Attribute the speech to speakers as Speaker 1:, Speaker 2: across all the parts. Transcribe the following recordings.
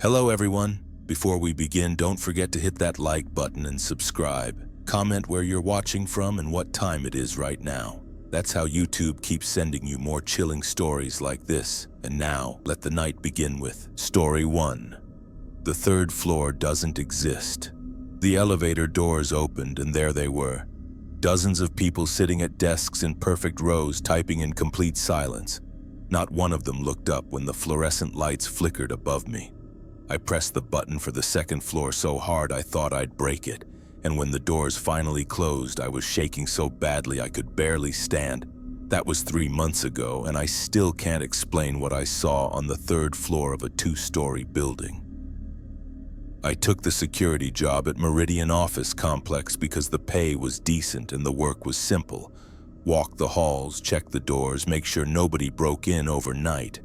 Speaker 1: Hello everyone. Before we begin, don't forget to hit that like button and subscribe. Comment where you're watching from and what time it is right now. That's how YouTube keeps sending you more chilling stories like this. And now, let the night begin with Story 1. The third floor doesn't exist. The elevator doors opened and there they were. Dozens of people sitting at desks in perfect rows, typing in complete silence. Not one of them looked up when the fluorescent lights flickered above me. I pressed the button for the second floor so hard I thought I'd break it, and when the doors finally closed, I was shaking so badly I could barely stand. That was 3 months ago, and I still can't explain what I saw on the third floor of a 2-story building. I took the security job at Meridian Office Complex because the pay was decent and the work was simple. Walk the halls, check the doors, make sure nobody broke in overnight.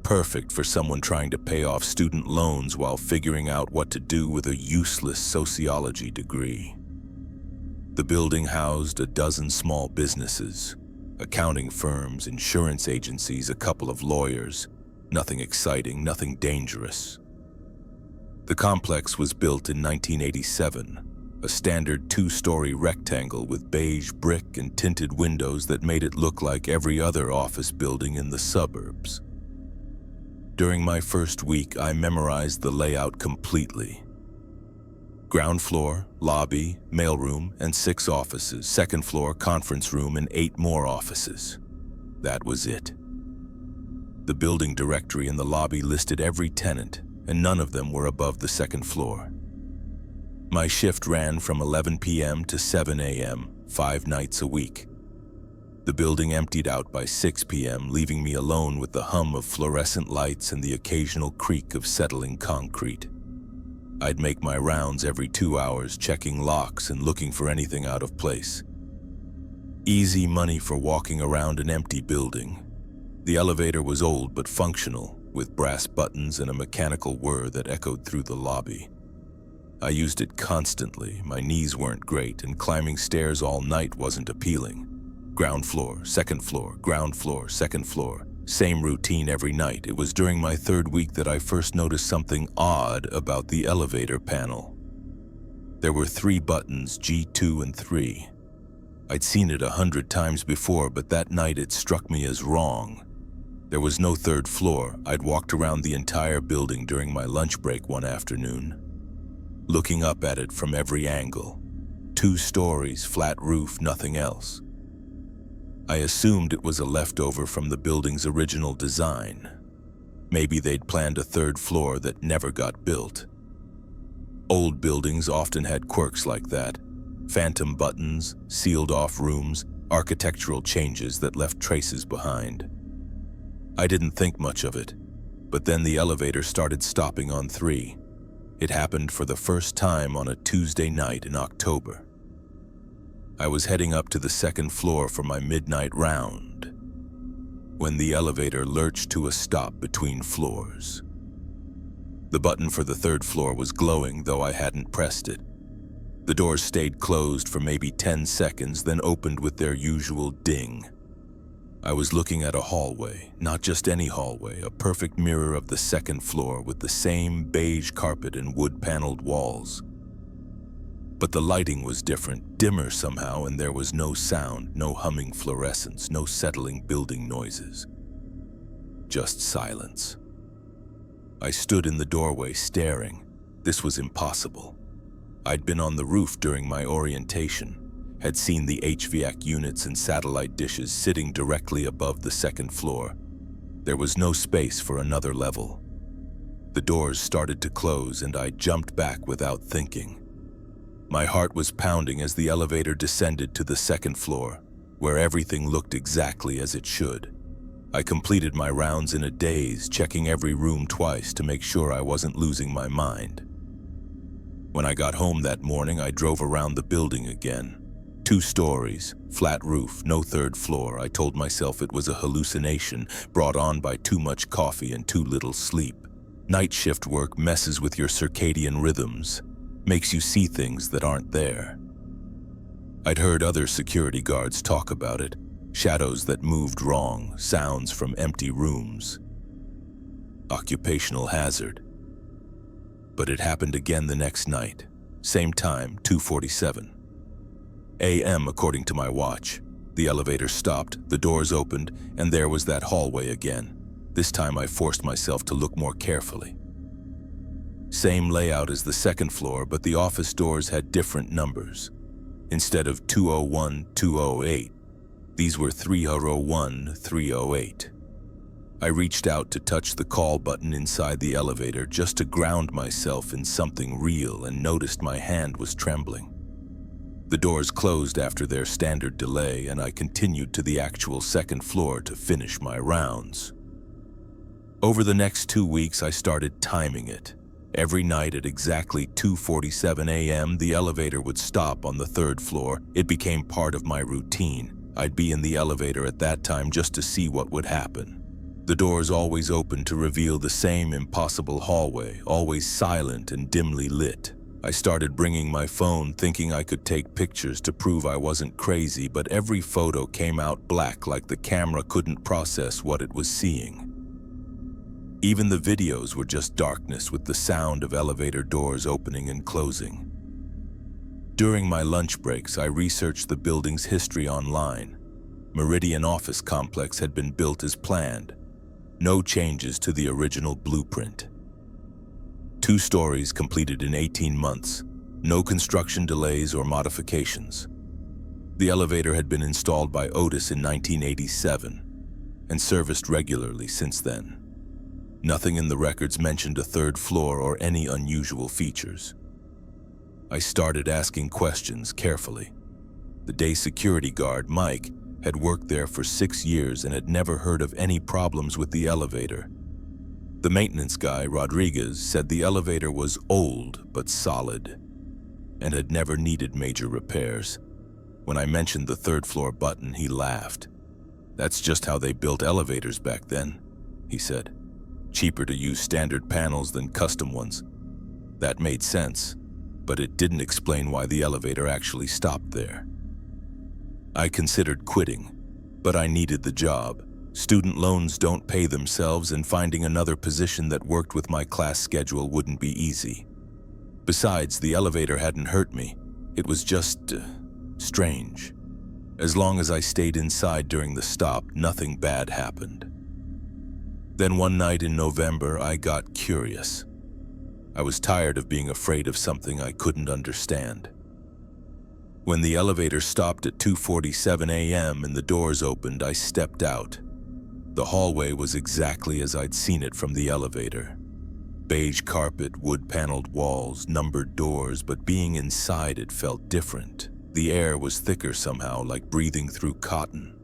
Speaker 1: Perfect for someone trying to pay off student loans while figuring out what to do with a useless sociology degree. The building housed a dozen small businesses, accounting firms, insurance agencies, a couple of lawyers. Nothing exciting, nothing dangerous. The complex was built in 1987, a standard 2-story rectangle with beige brick and tinted windows that made it look like every other office building in the suburbs. During my first week, I memorized the layout completely. Ground floor, lobby, mailroom, and 6 offices. Second floor, conference room, and 8 more offices. That was it. The building directory in the lobby listed every tenant, and none of them were above the second floor. My shift ran from 11 p.m. to 7 a.m., 5 nights a week. The building emptied out by 6 p.m., leaving me alone with the hum of fluorescent lights and the occasional creak of settling concrete. I'd make my rounds every 2 hours, checking locks and looking for anything out of place. Easy money for walking around an empty building. The elevator was old but functional, with brass buttons and a mechanical whir that echoed through the lobby. I used it constantly. My knees weren't great, and climbing stairs all night wasn't appealing. Ground floor, second floor, ground floor, second floor. Same routine every night. It was during my 3rd week that I first noticed something odd about the elevator panel. There were 3 buttons, G2 and 3. I'd seen it 100 times before, but that night it struck me as wrong. There was no 3rd floor. I'd walked around the entire building during my lunch break one afternoon, looking up at it from every angle. 2 stories, flat roof, nothing else. I assumed it was a leftover from the building's original design. Maybe they'd planned a 3rd floor that never got built. Old buildings often had quirks like that. Phantom buttons, sealed-off rooms, architectural changes that left traces behind. I didn't think much of it, but then the elevator started stopping on 3. It happened for the first time on a Tuesday night in October. I was heading up to the 2nd floor for my midnight round when the elevator lurched to a stop between floors. The button for the 3rd floor was glowing, though I hadn't pressed it. The doors stayed closed for maybe 10 seconds, then opened with their usual ding. I was looking at a hallway, not just any hallway, a perfect mirror of the 2nd floor with the same beige carpet and wood-paneled walls. But the lighting was different, dimmer somehow, and there was no sound, no humming fluorescence, no settling building noises. Just silence. I stood in the doorway staring. This was impossible. I'd been on the roof during my orientation, had seen the HVAC units and satellite dishes sitting directly above the 2nd floor. There was no space for another level. The doors started to close and I jumped back without thinking. My heart was pounding as the elevator descended to the 2nd floor, where everything looked exactly as it should. I completed my rounds in a daze, checking every room twice to make sure I wasn't losing my mind. When I got home that morning, I drove around the building again. 2 stories, flat roof, no 3rd floor. I told myself it was a hallucination brought on by too much coffee and too little sleep. Night shift work messes with your circadian rhythms, makes you see things that aren't there. I'd heard other security guards talk about it, shadows that moved wrong, sounds from empty rooms. Occupational hazard. But it happened again the next night. Same time, 2:47 a.m. according to my watch. The elevator stopped, the doors opened, and there was that hallway again. This time I forced myself to look more carefully. Same layout as the second floor, but the office doors had different numbers. Instead of 201, 208, these were 301, 308. I reached out to touch the call button inside the elevator just to ground myself in something real and noticed my hand was trembling. The doors closed after their standard delay and I continued to the actual second floor to finish my rounds. Over the next 2 weeks, I started timing it. Every night at exactly 2:47 a.m., the elevator would stop on the third floor. It became part of my routine. I'd be in the elevator at that time just to see what would happen. The doors always opened to reveal the same impossible hallway, always silent and dimly lit. I started bringing my phone, thinking I could take pictures to prove I wasn't crazy, but every photo came out black, like the camera couldn't process what it was seeing. Even the videos were just darkness with the sound of elevator doors opening and closing. During my lunch breaks, I researched the building's history online. Meridian Office Complex had been built as planned. No changes to the original blueprint. 2 stories completed in 18 months. No construction delays or modifications. The elevator had been installed by Otis in 1987 and serviced regularly since then. Nothing in the records mentioned a third floor or any unusual features. I started asking questions carefully. The day security guard, Mike, had worked there for 6 years and had never heard of any problems with the elevator. The maintenance guy, Rodriguez, said the elevator was old but solid and had never needed major repairs. When I mentioned the third floor button, he laughed. "That's just how they built elevators back then," he said. "Cheaper to use standard panels than custom ones." That made sense, but it didn't explain why the elevator actually stopped there. I considered quitting, but I needed the job. Student loans don't pay themselves, and finding another position that worked with my class schedule wouldn't be easy. Besides, the elevator hadn't hurt me. It was just strange. As long as I stayed inside during the stop, nothing bad happened. Then one night in November, I got curious. I was tired of being afraid of something I couldn't understand. When the elevator stopped at 2:47 a.m. and the doors opened, I stepped out. The hallway was exactly as I'd seen it from the elevator. Beige carpet, wood-paneled walls, numbered doors, but being inside it felt different. The air was thicker somehow, like breathing through cotton.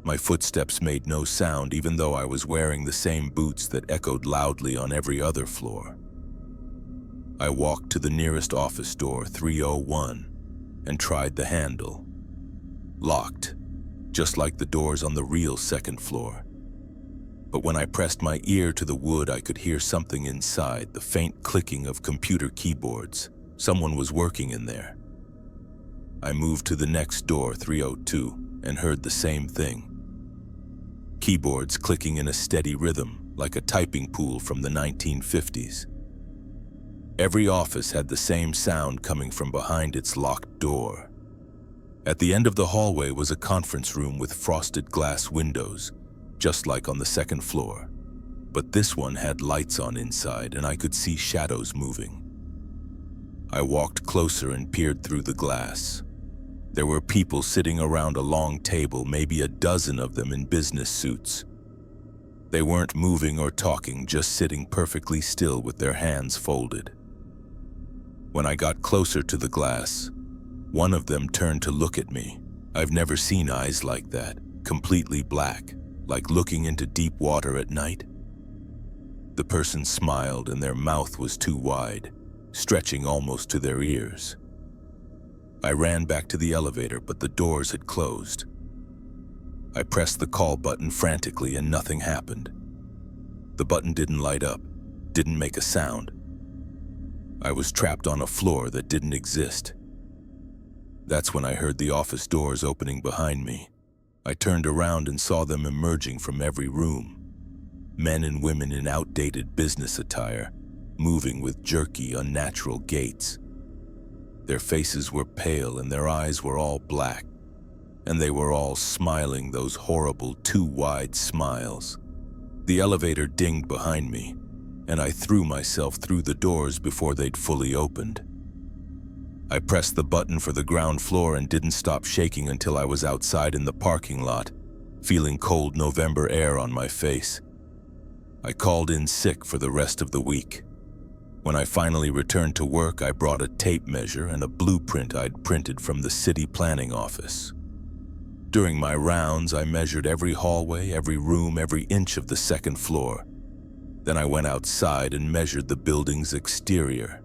Speaker 1: My footsteps made no sound, even though I was wearing the same boots that echoed loudly on every other floor. I walked to the nearest office door, 301, and tried the handle. Locked, just like the doors on the real second floor. But when I pressed my ear to the wood, I could hear something inside, the faint clicking of computer keyboards. Someone was working in there. I moved to the next door, 302, and heard the same thing. Keyboards clicking in a steady rhythm, like a typing pool from the 1950s. Every office had the same sound coming from behind its locked door. At the end of the hallway was a conference room with frosted glass windows, just like on the second floor. But this one had lights on inside, and I could see shadows moving. I walked closer and peered through the glass. There were people sitting around a long table, maybe a dozen of them in business suits. They weren't moving or talking, just sitting perfectly still with their hands folded. When I got closer to the glass, one of them turned to look at me. I've never seen eyes like that, completely black, like looking into deep water at night. The person smiled and their mouth was too wide, stretching almost to their ears. I ran back to the elevator, but the doors had closed. I pressed the call button frantically and nothing happened. The button didn't light up, didn't make a sound. I was trapped on a floor that didn't exist. That's when I heard the office doors opening behind me. I turned around and saw them emerging from every room. Men and women in outdated business attire, moving with jerky, unnatural gaits. Their faces were pale and their eyes were all black, and they were all smiling those horrible, too wide smiles. The elevator dinged behind me, and I threw myself through the doors before they'd fully opened. I pressed the button for the ground floor and didn't stop shaking until I was outside in the parking lot, feeling cold November air on my face. I called in sick for the rest of the week. When I finally returned to work, I brought a tape measure and a blueprint I'd printed from the city planning office. During my rounds, I measured every hallway, every room, every inch of the second floor. Then I went outside and measured the building's exterior.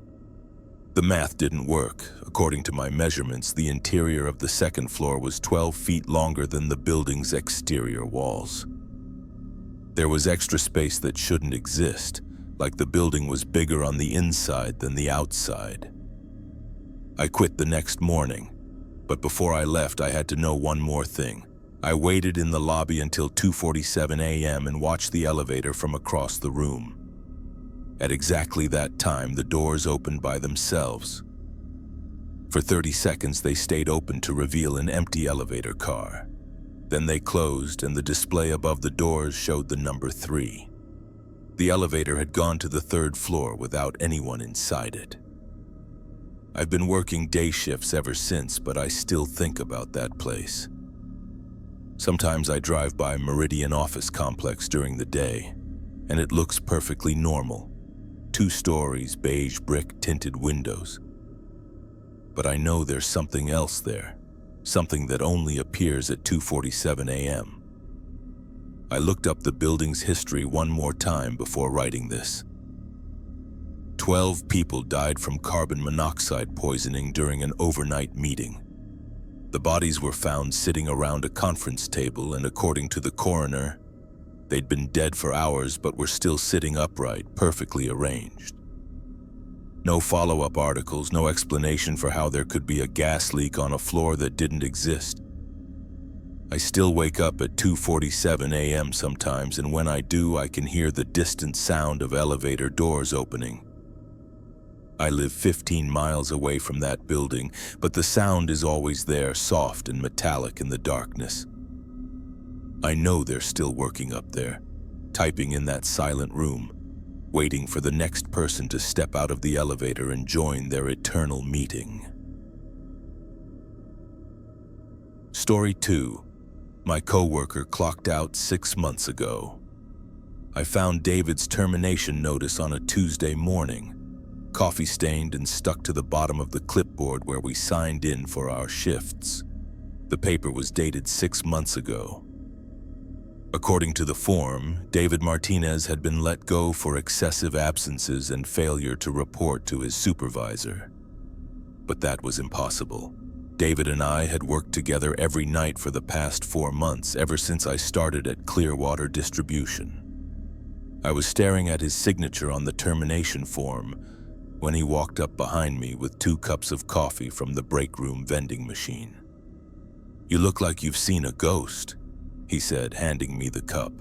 Speaker 1: The math didn't work. According to my measurements, the interior of the second floor was 12 feet longer than the building's exterior walls. There was extra space that shouldn't exist, like the building was bigger on the inside than the outside. I quit the next morning, but before I left, I had to know one more thing. I waited in the lobby until 2:47 a.m. and watched the elevator from across the room. At exactly that time, the doors opened by themselves. For 30 seconds, they stayed open to reveal an empty elevator car. Then they closed, and the display above the doors showed the number 3. The elevator had gone to the 3rd floor without anyone inside it. I've been working day shifts ever since, but I still think about that place. Sometimes I drive by Meridian Office Complex during the day, and it looks perfectly normal. 2 stories, beige brick tinted windows. But I know there's something else there, something that only appears at 2:47 a.m. I looked up the building's history one more time before writing this. 12 people died from carbon monoxide poisoning during an overnight meeting. The bodies were found sitting around a conference table, and according to the coroner, they'd been dead for hours but were still sitting upright, perfectly arranged. No follow-up articles, no explanation for how there could be a gas leak on a floor that didn't exist. I still wake up at 2:47 a.m. sometimes, and when I do, I can hear the distant sound of elevator doors opening. I live 15 miles away from that building, but the sound is always there, soft and metallic in the darkness. I know they're still working up there, typing in that silent room, waiting for the next person to step out of the elevator and join their eternal meeting. Story 2. My coworker clocked out 6 months ago. I found David's termination notice on a Tuesday morning, coffee-stained and stuck to the bottom of the clipboard where we signed in for our shifts. The paper was dated 6 months ago. According to the form, David Martinez had been let go for excessive absences and failure to report to his supervisor. But that was impossible. David and I had worked together every night for the past 4 months, ever since I started at Clearwater Distribution. I was staring at his signature on the termination form when he walked up behind me with 2 cups of coffee from the break room vending machine. "You look like you've seen a ghost," he said, handing me the cup.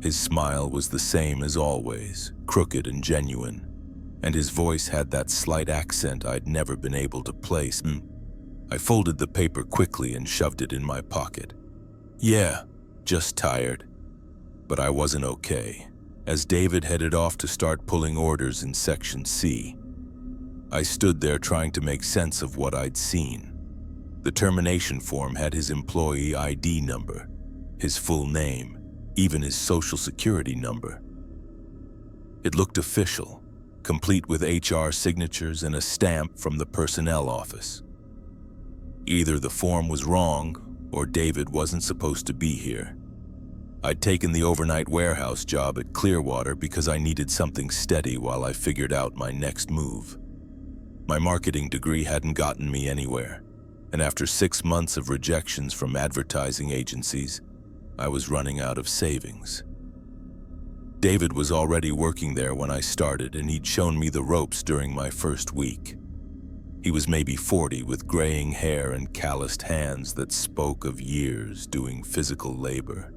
Speaker 1: His smile was the same as always, crooked and genuine, and his voice had that slight accent I'd never been able to place. I folded the paper quickly and shoved it in my pocket. "Yeah, just tired." But I wasn't okay, as David headed off to start pulling orders in Section C. I stood there trying to make sense of what I'd seen. The termination form had his employee ID number, his full name, even his social security number. It looked official, complete with HR signatures and a stamp from the personnel office. Either the form was wrong, or David wasn't supposed to be here. I'd taken the overnight warehouse job at Clearwater because I needed something steady while I figured out my next move. My marketing degree hadn't gotten me anywhere, and after 6 months of rejections from advertising agencies, I was running out of savings. David was already working there when I started, and he'd shown me the ropes during my first week. He was maybe 40 with graying hair and calloused hands that spoke of years doing physical labor.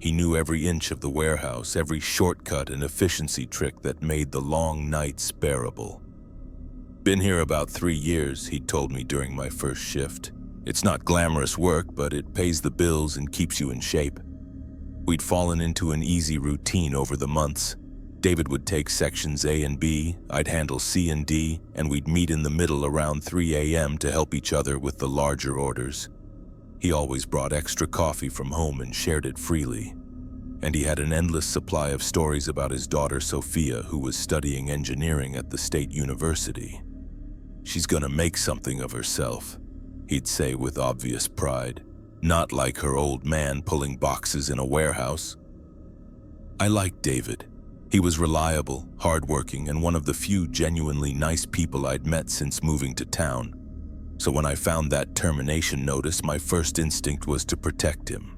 Speaker 1: He knew every inch of the warehouse, every shortcut and efficiency trick that made the long nights bearable. "Been here about 3 years," he'd told me during my first shift. "It's not glamorous work, but it pays the bills and keeps you in shape." We'd fallen into an easy routine over the months. David would take sections A and B, I'd handle C and D, and we'd meet in the middle around 3 a.m. to help each other with the larger orders. He always brought extra coffee from home and shared it freely. And he had an endless supply of stories about his daughter Sophia, who was studying engineering at the state university. "She's gonna make something of herself," he'd say with obvious pride. "Not like her old man pulling boxes in a warehouse." I liked David. He was reliable, hardworking, and one of the few genuinely nice people I'd met since moving to town. So when I found that termination notice, my first instinct was to protect him.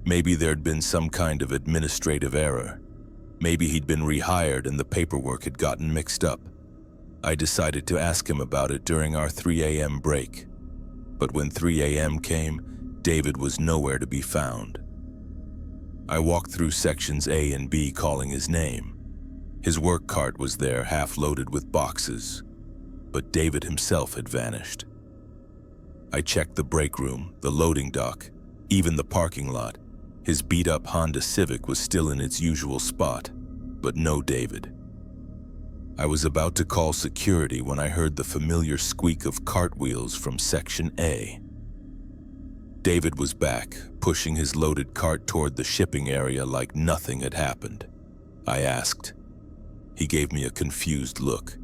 Speaker 1: Maybe there'd been some kind of administrative error. Maybe he'd been rehired and the paperwork had gotten mixed up. I decided to ask him about it during our 3 a.m. break. But when 3 a.m. came, David was nowhere to be found. I walked through sections A and B calling his name. His work cart was there, half loaded with boxes, but David himself had vanished. I checked the break room, the loading dock, even the parking lot. His beat-up Honda Civic was still in its usual spot, but no David. I was about to call security when I heard the familiar squeak of cartwheels from section A. David was back, pushing his loaded cart toward the shipping area like nothing had happened. I asked. He gave me a confused look.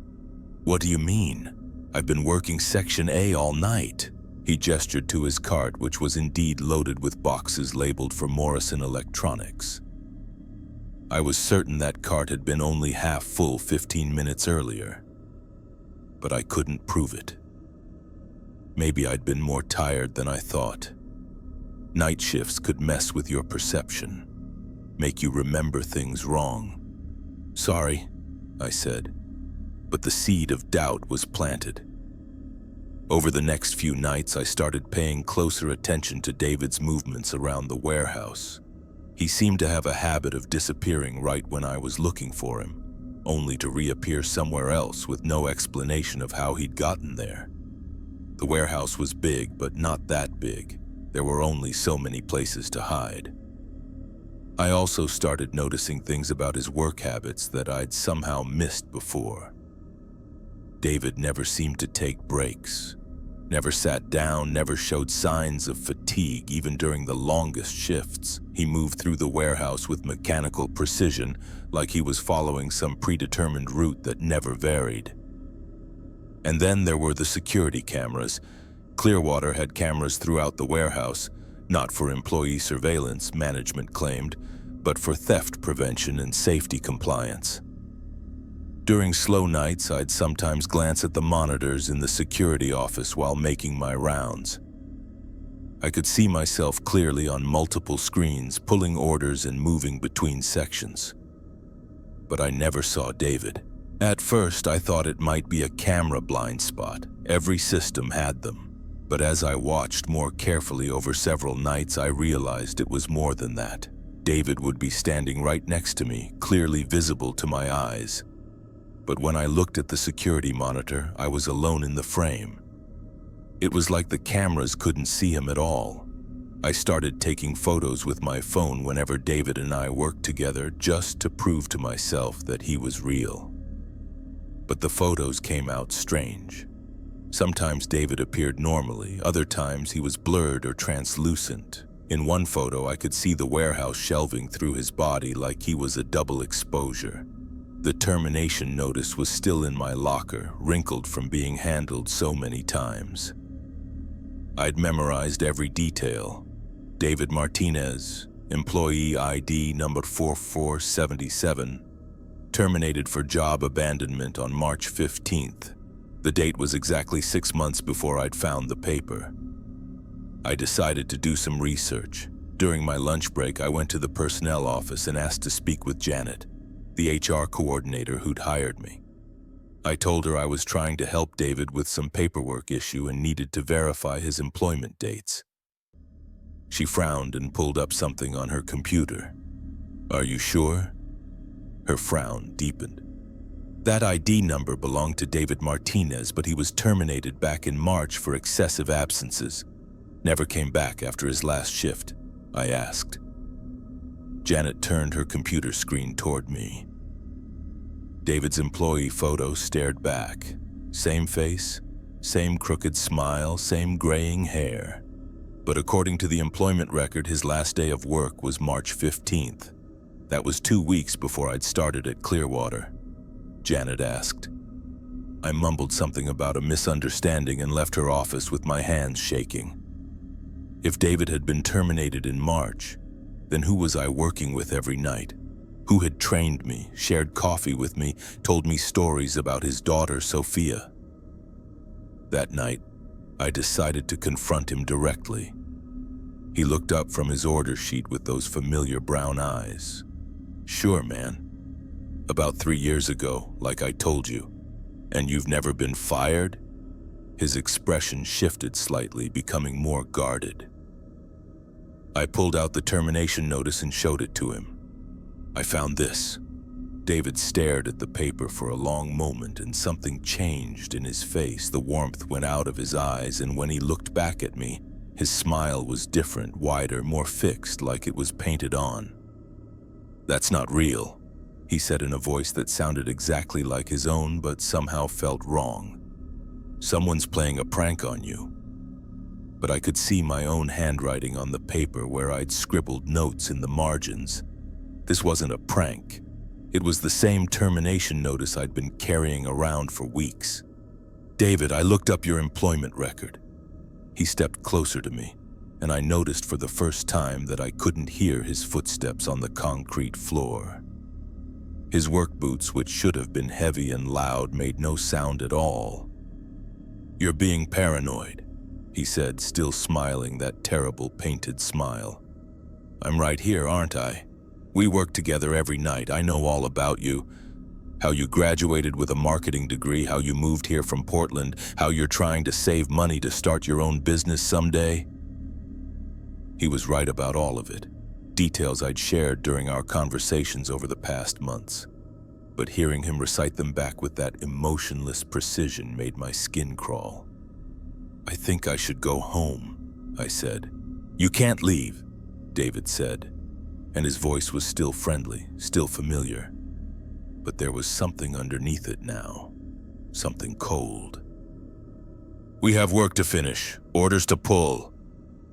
Speaker 1: "What do you mean? I've been working section A all night." He gestured to his cart, which was indeed loaded with boxes labeled for Morrison Electronics. I was certain that cart had been only half full 15 minutes earlier, but I couldn't prove it. Maybe I'd been more tired than I thought. Night shifts could mess with your perception, make you remember things wrong. "Sorry," I said, but the seed of doubt was planted. Over the next few nights, I started paying closer attention to David's movements around the warehouse. He seemed to have a habit of disappearing right when I was looking for him, only to reappear somewhere else with no explanation of how he'd gotten there. The warehouse was big, but not that big. There were only so many places to hide. I also started noticing things about his work habits that I'd somehow missed before. David never seemed to take breaks, never sat down, never showed signs of fatigue even during the longest shifts. He moved through the warehouse with mechanical precision, like he was following some predetermined route that never varied. And then there were the security cameras. Clearwater had cameras throughout the warehouse, not for employee surveillance, management claimed, but for theft prevention and safety compliance. During slow nights, I'd sometimes glance at the monitors in the security office while making my rounds. I could see myself clearly on multiple screens, pulling orders and moving between sections. But I never saw David. At first, I thought it might be a camera blind spot. Every system had them. But as I watched more carefully over several nights, I realized it was more than that. David would be standing right next to me, clearly visible to my eyes. But when I looked at the security monitor, I was alone in the frame. It was like the cameras couldn't see him at all. I started taking photos with my phone whenever David and I worked together, just to prove to myself that he was real. But the photos came out strange. Sometimes David appeared normally, other times he was blurred or translucent. In one photo, I could see the warehouse shelving through his body like he was a double exposure. The termination notice was still in my locker, wrinkled from being handled so many times. I'd memorized every detail. David Martinez, employee ID number 4477, terminated for job abandonment on March 15th. The date was exactly 6 months before I'd found the paper. I decided to do some research. During my lunch break, I went to the personnel office and asked to speak with Janet, the HR coordinator who'd hired me. I told her I was trying to help David with some paperwork issue and needed to verify his employment dates. She frowned and pulled up something on her computer. "Are you sure?" Her frown deepened. That ID number belonged to David Martinez, but he was terminated back in March for excessive absences. Never came back after his last shift, I asked. Janet turned her computer screen toward me. David's employee photo stared back. Same face, same crooked smile, same graying hair. But according to the employment record, his last day of work was March 15th. That was 2 weeks before I'd started at Clearwater. Janet asked. I mumbled something about a misunderstanding and left her office with my hands shaking. If David had been terminated in March, then who was I working with every night? Who had trained me, shared coffee with me, told me stories about his daughter, Sophia? That night, I decided to confront him directly. He looked up from his order sheet with those familiar brown eyes. Sure, man. About 3 years ago, like I told you. And you've never been fired? His expression shifted slightly, becoming more guarded. I pulled out the termination notice and showed it to him. I found this. David stared at the paper for a long moment, and something changed in his face. The warmth went out of his eyes, and when he looked back at me, his smile was different, wider, more fixed, like it was painted on. That's not real, he said in a voice that sounded exactly like his own, but somehow felt wrong. Someone's playing a prank on you. But I could see my own handwriting on the paper where I'd scribbled notes in the margins. This wasn't a prank. It was the same termination notice I'd been carrying around for weeks. David, I looked up your employment record. He stepped closer to me, and I noticed for the first time that I couldn't hear his footsteps on the concrete floor. His work boots, which should have been heavy and loud, made no sound at all. You're being paranoid, he said, still smiling that terrible painted smile. I'm right here, aren't I? We work together every night. I know all about you. How you graduated with a marketing degree, how you moved here from Portland, how you're trying to save money to start your own business someday. He was right about all of it. Details I'd shared during our conversations over the past months. But hearing him recite them back with that emotionless precision made my skin crawl. I think I should go home, I said. You can't leave, David said, and his voice was still friendly, still familiar. But there was something underneath it now, something cold. We have work to finish, orders to pull.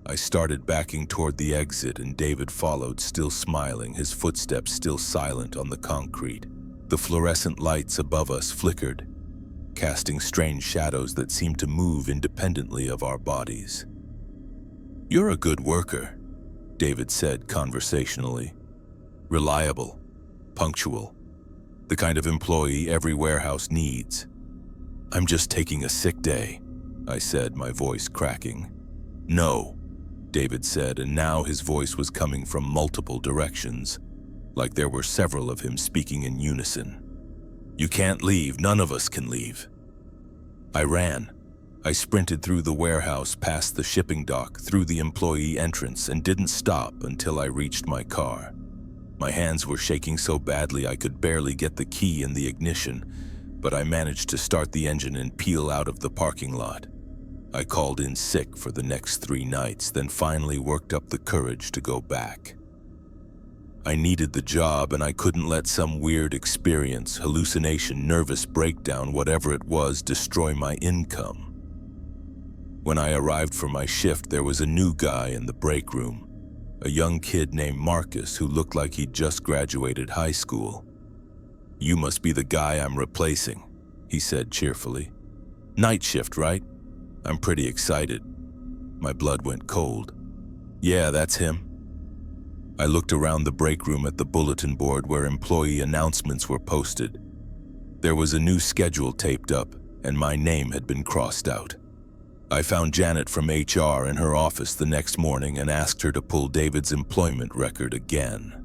Speaker 1: I started backing toward the exit, and David followed, still smiling, his footsteps still silent on the concrete. The fluorescent lights above us flickered, casting strange shadows that seemed to move independently of our bodies. You're a good worker, David said conversationally. Reliable, punctual, the kind of employee every warehouse needs. I'm just taking a sick day, I said, my voice cracking. No, David said, and now his voice was coming from multiple directions, like there were several of him speaking in unison. You can't leave, none of us can leave. I ran. I sprinted through the warehouse, past the shipping dock, through the employee entrance, and didn't stop until I reached my car. My hands were shaking so badly I could barely get the key in the ignition, but I managed to start the engine and peel out of the parking lot. I called in sick for the next 3 nights, then finally worked up the courage to go back. I needed the job, and I couldn't let some weird experience, hallucination, nervous breakdown, whatever it was, destroy my income. When I arrived for my shift, there was a new guy in the break room, a young kid named Marcus who looked like he'd just graduated high school. You must be the guy I'm replacing, he said cheerfully. Night shift, right? I'm pretty excited. My blood went cold. Yeah, that's him. I looked around the break room at the bulletin board where employee announcements were posted. There was a new schedule taped up, and my name had been crossed out. I found Janet from HR in her office the next morning and asked her to pull David's employment record again.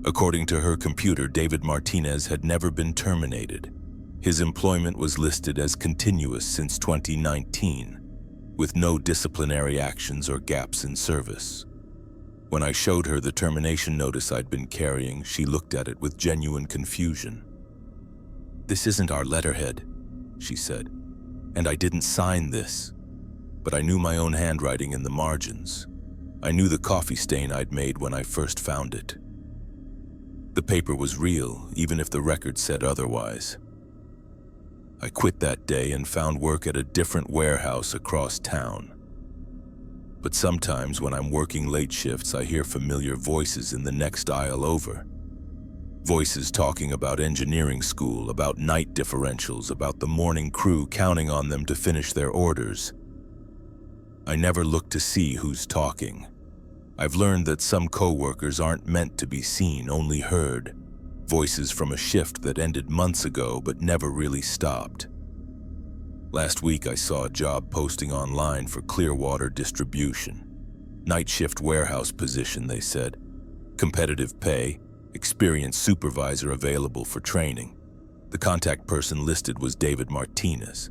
Speaker 1: According to her computer, David Martinez had never been terminated. His employment was listed as continuous since 2019. with no disciplinary actions or gaps in service. When I showed her the termination notice I'd been carrying, she looked at it with genuine confusion. "This isn't our letterhead," she said, "and I didn't sign this." But I knew my own handwriting in the margins. I knew the coffee stain I'd made when I first found it. The paper was real, even if the record said otherwise. I quit that day and found work at a different warehouse across town. But sometimes when I'm working late shifts, I hear familiar voices in the next aisle over. Voices talking about engineering school, about night differentials, about the morning crew counting on them to finish their orders. I never look to see who's talking. I've learned that some coworkers aren't meant to be seen, only heard. Voices from a shift that ended months ago but never really stopped. Last week I saw a job posting online for Clearwater Distribution. Night shift warehouse position, they said. Competitive pay, experienced supervisor available for training. The contact person listed was David Martinez.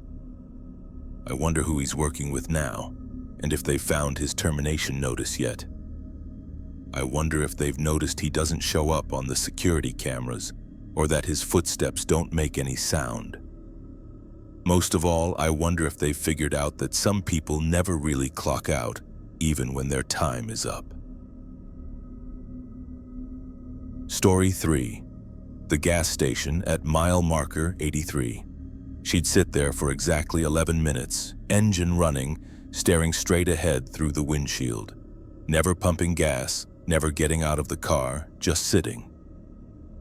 Speaker 1: I wonder who he's working with now, and if they've found his termination notice yet. I wonder if they've noticed he doesn't show up on the security cameras, or that his footsteps don't make any sound. Most of all, I wonder if they've figured out that some people never really clock out, even when their time is up. Story 3. The gas station at mile marker 83. She'd sit there for exactly 11 minutes, engine running, staring straight ahead through the windshield. Never pumping gas, never getting out of the car, just sitting.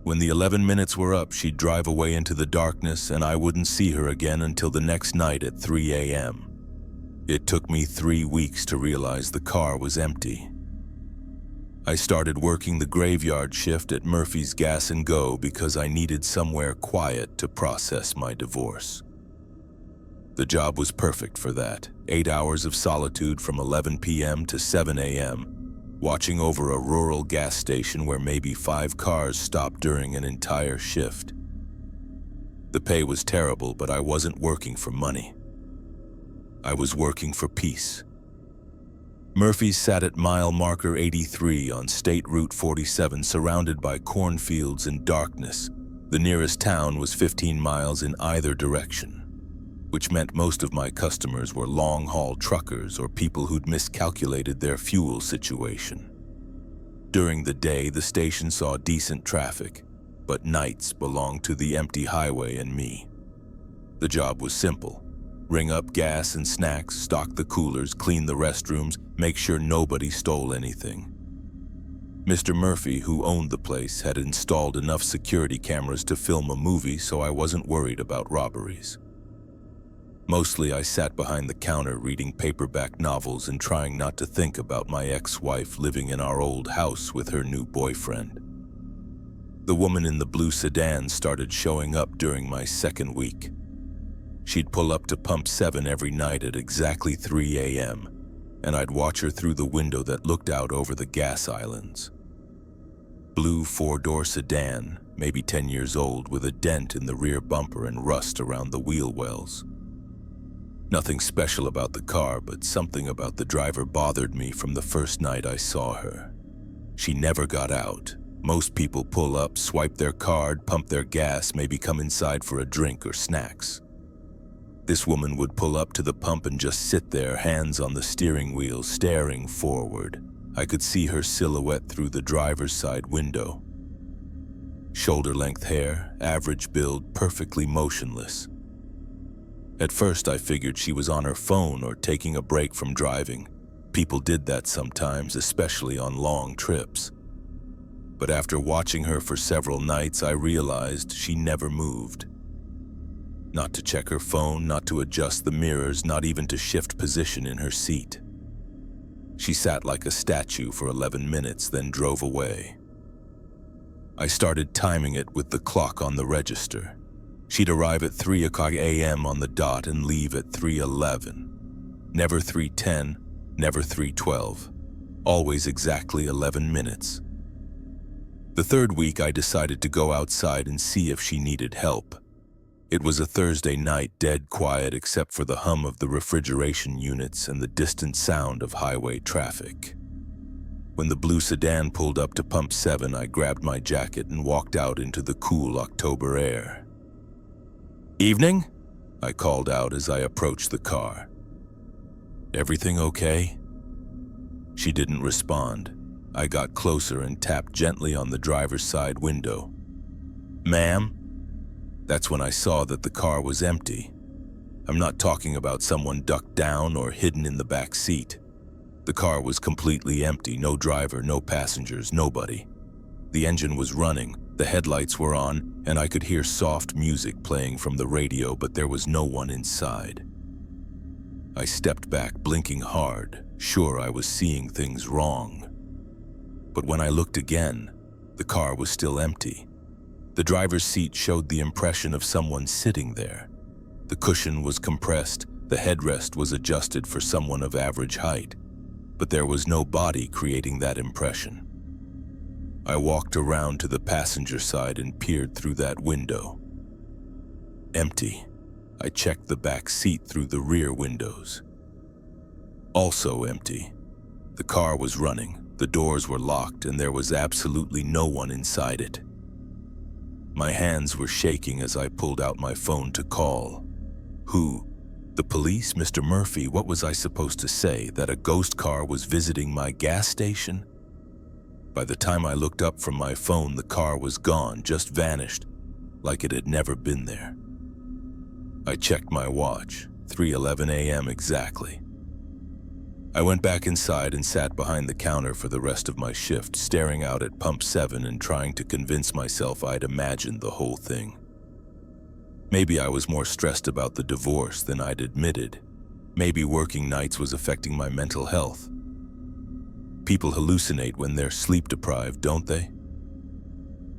Speaker 1: When the 11 minutes were up, she'd drive away into the darkness and I wouldn't see her again until the next night at 3 a.m. It took me 3 weeks to realize the car was empty. I started working the graveyard shift at Murphy's Gas & Go because I needed somewhere quiet to process my divorce. The job was perfect for that. 8 hours of solitude from 11 p.m. to 7 a.m., watching over a rural gas station where maybe 5 cars stopped during an entire shift. The pay was terrible, but I wasn't working for money. I was working for peace. Murphy's sat at mile marker 83 on State Route 47, surrounded by cornfields and darkness. The nearest town was 15 miles in either direction, which meant most of my customers were long-haul truckers or people who'd miscalculated their fuel situation. During the day, the station saw decent traffic, but nights belonged to the empty highway and me. The job was simple. Ring up gas and snacks, stock the coolers, clean the restrooms, make sure nobody stole anything. Mr. Murphy, who owned the place, had installed enough security cameras to film a movie, so I wasn't worried about robberies. Mostly I sat behind the counter reading paperback novels and trying not to think about my ex-wife living in our old house with her new boyfriend. The woman in the blue sedan started showing up during my second week. She'd pull up to pump 7 every night at exactly 3 a.m., and I'd watch her through the window that looked out over the gas islands. Blue 4-door sedan, maybe 10 years old, with a dent in the rear bumper and rust around the wheel wells. Nothing special about the car, but something about the driver bothered me from the first night I saw her. She never got out. Most people pull up, swipe their card, pump their gas, maybe come inside for a drink or snacks. This woman would pull up to the pump and just sit there, hands on the steering wheel, staring forward. I could see her silhouette through the driver's side window. Shoulder-length hair, average build, perfectly motionless. At first I figured she was on her phone or taking a break from driving. People did that sometimes, especially on long trips. But after watching her for several nights, I realized she never moved. Not to check her phone, not to adjust the mirrors, not even to shift position in her seat. She sat like a statue for 11 minutes, then drove away. I started timing it with the clock on the register. She'd arrive at 3 o'clock a.m. on the dot and leave at 3:11. Never 3:10, never 3:12. Always exactly 11 minutes. The third week, I decided to go outside and see if she needed help. It was a Thursday night, dead quiet except for the hum of the refrigeration units and the distant sound of highway traffic. When the blue sedan pulled up to Pump 7, I grabbed my jacket and walked out into the cool October air. "Evening?" I called out as I approached the car. "Everything okay?" She didn't respond. I got closer and tapped gently on the driver's side window. "Ma'am?" That's when I saw that the car was empty. I'm not talking about someone ducked down or hidden in the back seat. The car was completely empty, no driver, no passengers, nobody. The engine was running, the headlights were on, and I could hear soft music playing from the radio, but there was no one inside. I stepped back, blinking hard, sure I was seeing things wrong. But when I looked again, the car was still empty. The driver's seat showed the impression of someone sitting there. The cushion was compressed, the headrest was adjusted for someone of average height, but there was no body creating that impression. I walked around to the passenger side and peered through that window. Empty. I checked the back seat through the rear windows. Also empty. The car was running, the doors were locked, and there was absolutely no one inside it. My hands were shaking as I pulled out my phone to call. Who? The police? Mr. Murphy? What was I supposed to say? That a ghost car was visiting my gas station? By the time I looked up from my phone, the car was gone, just vanished, like it had never been there. I checked my watch, 3:11 a.m. exactly. I went back inside and sat behind the counter for the rest of my shift, staring out at Pump 7 and trying to convince myself I'd imagined the whole thing. Maybe I was more stressed about the divorce than I'd admitted. Maybe working nights was affecting my mental health. People hallucinate when they're sleep-deprived, don't they?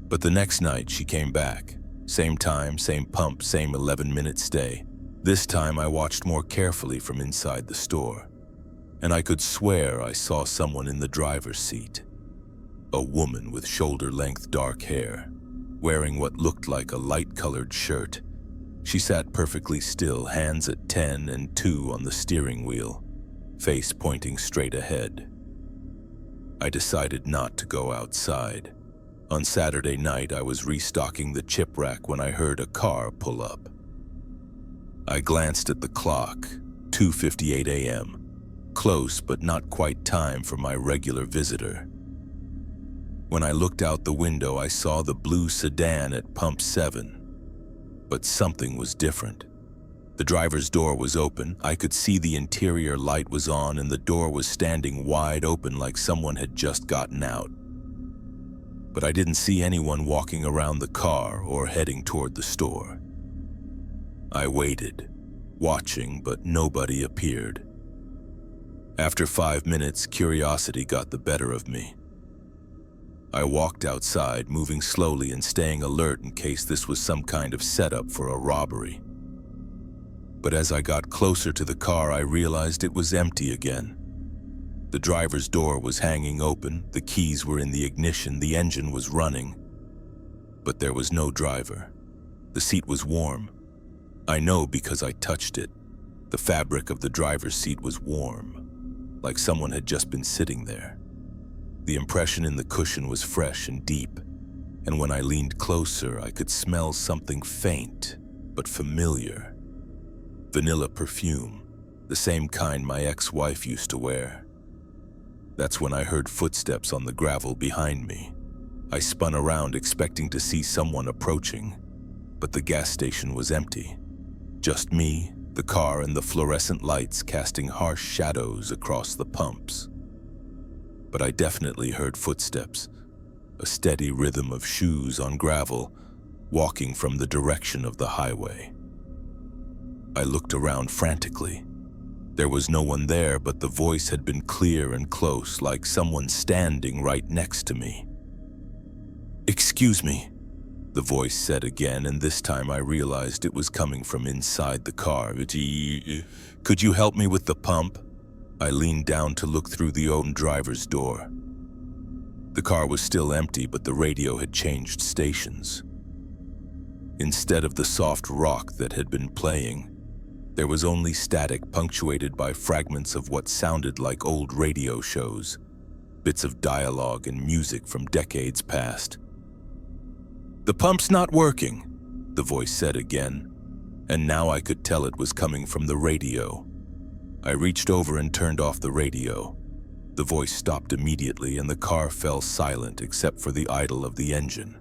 Speaker 1: But the next night she came back. Same time, same pump, same 11-minute stay. This time I watched more carefully from inside the store. And I could swear I saw someone in the driver's seat. A woman with shoulder-length dark hair, wearing what looked like a light-colored shirt. She sat perfectly still, hands at 10 and 2 on the steering wheel, face pointing straight ahead. I decided not to go outside. On Saturday night, I was restocking the chip rack when I heard a car pull up. I glanced at the clock, 2:58 a.m. Close, but not quite time for my regular visitor. When I looked out the window, I saw the blue sedan at Pump 7. But something was different. The driver's door was open, I could see the interior light was on, and the door was standing wide open like someone had just gotten out. But I didn't see anyone walking around the car or heading toward the store. I waited, watching, but nobody appeared. After 5 minutes, curiosity got the better of me. I walked outside, moving slowly and staying alert in case this was some kind of setup for a robbery. But as I got closer to the car, I realized it was empty again. The driver's door was hanging open, the keys were in the ignition, the engine was running. But there was no driver. The seat was warm. I know because I touched it. The fabric of the driver's seat was warm, like someone had just been sitting there. The impression in the cushion was fresh and deep, and when I leaned closer, I could smell something faint but familiar. Vanilla perfume, the same kind my ex-wife used to wear. That's when I heard footsteps on the gravel behind me. I spun around expecting to see someone approaching, but the gas station was empty. Just me, the car, and the fluorescent lights casting harsh shadows across the pumps. But I definitely heard footsteps, a steady rhythm of shoes on gravel, walking from the direction of the highway. I looked around frantically. There was no one there, but the voice had been clear and close, like someone standing right next to me. "Excuse me," the voice said again, and this time I realized it was coming from inside the car. "Could you help me with the pump?" I leaned down to look through the own driver's door. The car was still empty, but the radio had changed stations. Instead of the soft rock that had been playing, there was only static punctuated by fragments of what sounded like old radio shows, bits of dialogue and music from decades past. "The pump's not working," the voice said again, and now I could tell it was coming from the radio. I reached over and turned off the radio. The voice stopped immediately and the car fell silent except for the idle of the engine.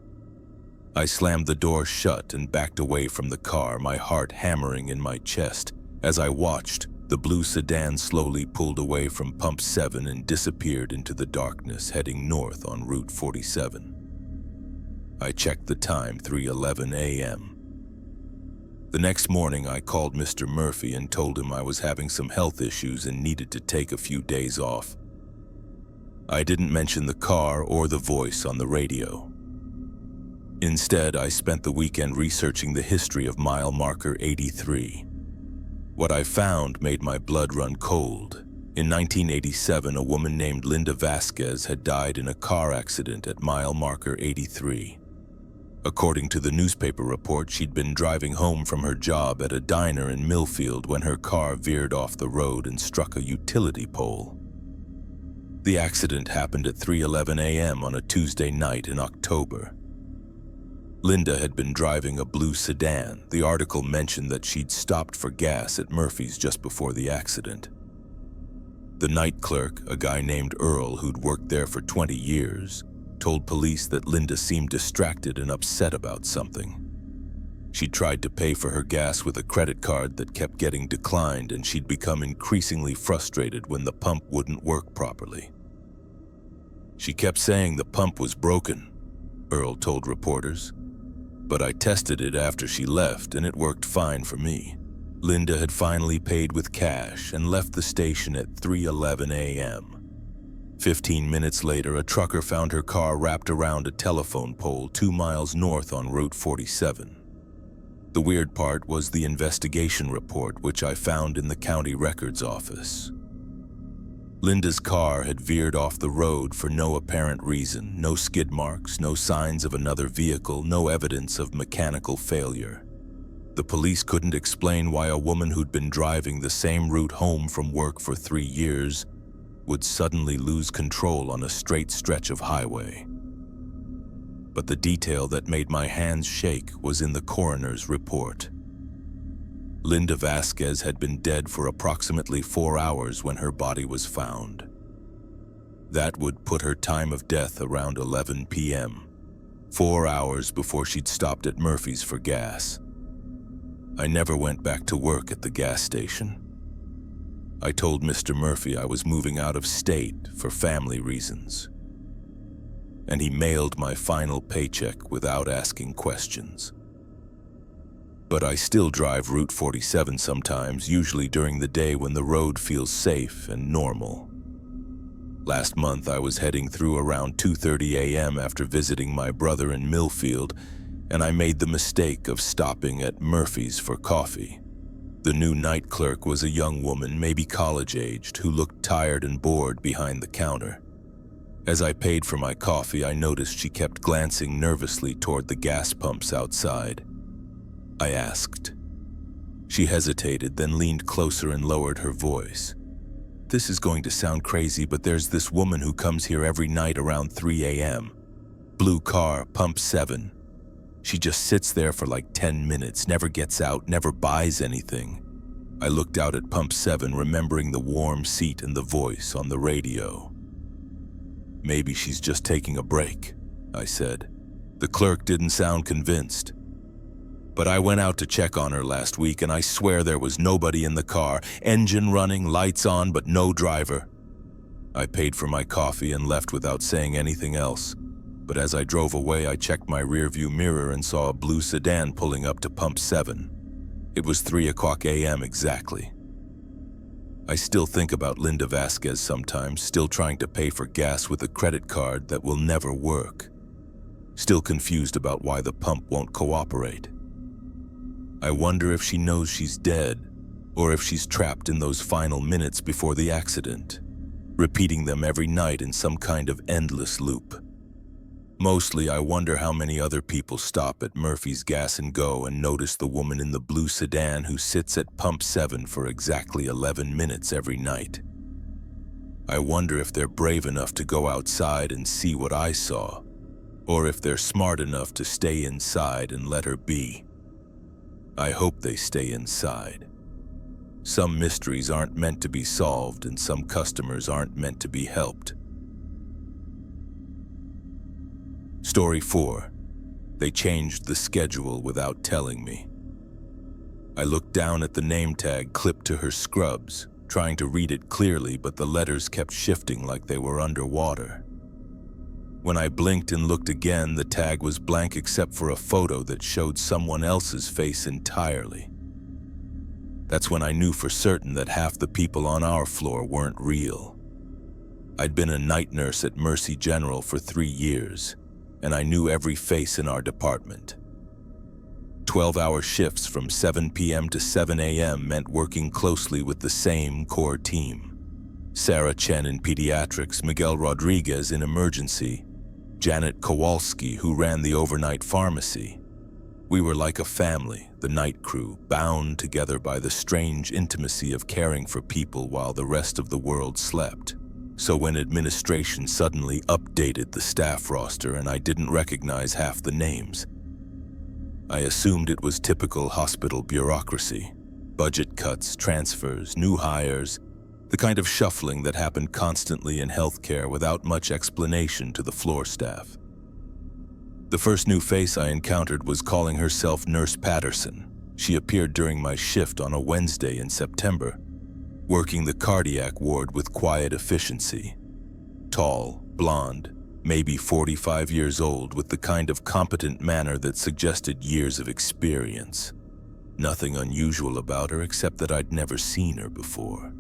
Speaker 1: I slammed the door shut and backed away from the car, my heart hammering in my chest. As I watched, the blue sedan slowly pulled away from Pump 7 and disappeared into the darkness, heading north on Route 47. I checked the time, 3:11 a.m. The next morning, I called Mr. Murphy and told him I was having some health issues and needed to take a few days off. I didn't mention the car or the voice on the radio. Instead, I spent the weekend researching the history of mile marker 83. What I found made my blood run cold. In 1987, a woman named Linda Vasquez had died in a car accident at mile marker 83. According to the newspaper report, she'd been driving home from her job at a diner in Millfield when her car veered off the road and struck a utility pole. The accident happened at 3:11 a.m. on a Tuesday night in October. Linda had been driving a blue sedan. The article mentioned that she'd stopped for gas at Murphy's just before the accident. The night clerk, a guy named Earl who'd worked there for 20 years, told police that Linda seemed distracted and upset about something. She tried to pay for her gas with a credit card that kept getting declined, and she'd become increasingly frustrated when the pump wouldn't work properly. "She kept saying the pump was broken," Earl told reporters. "But I tested it after she left and it worked fine for me." Linda had finally paid with cash and left the station at 3:11 a.m. 15 minutes later, a trucker found her car wrapped around a telephone pole 2 miles north on Route 47. The weird part was the investigation report, which I found in the county records office. Linda's car had veered off the road for no apparent reason, no skid marks, no signs of another vehicle, no evidence of mechanical failure. The police couldn't explain why a woman who'd been driving the same route home from work for 3 years would suddenly lose control on a straight stretch of highway. But the detail that made my hands shake was in the coroner's report. Linda Vasquez had been dead for approximately 4 hours when her body was found. That would put her time of death around 11 p.m., 4 hours before she'd stopped at Murphy's for gas. I never went back to work at the gas station. I told Mr. Murphy I was moving out of state for family reasons, and he mailed my final paycheck without asking questions. But I still drive Route 47 sometimes, usually during the day when the road feels safe and normal. Last month, I was heading through around 2:30 a.m. after visiting my brother in Millfield, and I made the mistake of stopping at Murphy's for coffee. The new night clerk was a young woman, maybe college-aged, who looked tired and bored behind the counter. As I paid for my coffee, I noticed she kept glancing nervously toward the gas pumps outside. I asked. She hesitated, then leaned closer and lowered her voice. "This is going to sound crazy, but there's this woman who comes here every night around 3 a.m. Blue car, pump 7. She just sits there for like 10 minutes, never gets out, never buys anything." I looked out at pump 7, remembering the warm seat and the voice on the radio. "Maybe she's just taking a break," I said. The clerk didn't sound convinced. "But I went out to check on her last week, and I swear there was nobody in the car. Engine running, lights on, but no driver." I paid for my coffee and left without saying anything else. But as I drove away, I checked my rearview mirror and saw a blue sedan pulling up to pump 7. It was 3:00 a.m. exactly. I still think about Linda Vasquez sometimes, still trying to pay for gas with a credit card that will never work. Still confused about why the pump won't cooperate. I wonder if she knows she's dead, or if she's trapped in those final minutes before the accident, repeating them every night in some kind of endless loop. Mostly, I wonder how many other people stop at Murphy's Gas and Go and notice the woman in the blue sedan who sits at pump 7 for exactly 11 minutes every night. I wonder if they're brave enough to go outside and see what I saw, or if they're smart enough to stay inside and let her be. I hope they stay inside. Some mysteries aren't meant to be solved, and some customers aren't meant to be helped. Story 4. They changed the schedule without telling me. I looked down at the name tag clipped to her scrubs, trying to read it clearly, but the letters kept shifting like they were underwater. When I blinked and looked again, the tag was blank except for a photo that showed someone else's face entirely. That's when I knew for certain that half the people on our floor weren't real. I'd been a night nurse at Mercy General for 3 years, and I knew every face in our department. 12-hour shifts from 7 p.m. to 7 a.m. meant working closely with the same core team. Sarah Chen in pediatrics, Miguel Rodriguez in emergency, Janet Kowalski, who ran the overnight pharmacy. We were like a family, the night crew, bound together by the strange intimacy of caring for people while the rest of the world slept. So when administration suddenly updated the staff roster and I didn't recognize half the names, I assumed it was typical hospital bureaucracy. Budget cuts, transfers, new hires, the kind of shuffling that happened constantly in healthcare without much explanation to the floor staff. The first new face I encountered was calling herself Nurse Patterson. She appeared during my shift on a Wednesday in September, working the cardiac ward with quiet efficiency. Tall, blonde, maybe 45 years old, with the kind of competent manner that suggested years of experience. Nothing unusual about her except that I'd never seen her before.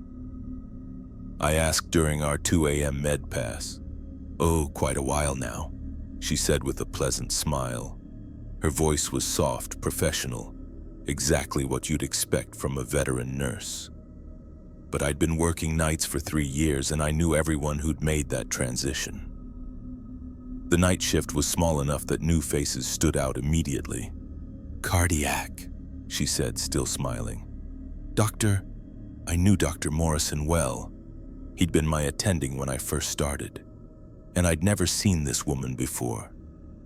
Speaker 1: I asked during our 2 a.m. med pass. "Oh, quite a while now," she said with a pleasant smile. Her voice was soft, professional, exactly what you'd expect from a veteran nurse. But I'd been working nights for 3 years and I knew everyone who'd made that transition. The night shift was small enough that new faces stood out immediately. "Cardiac," she said, still smiling. I knew Dr. Morrison well. He'd been my attending when I first started, and I'd never seen this woman before.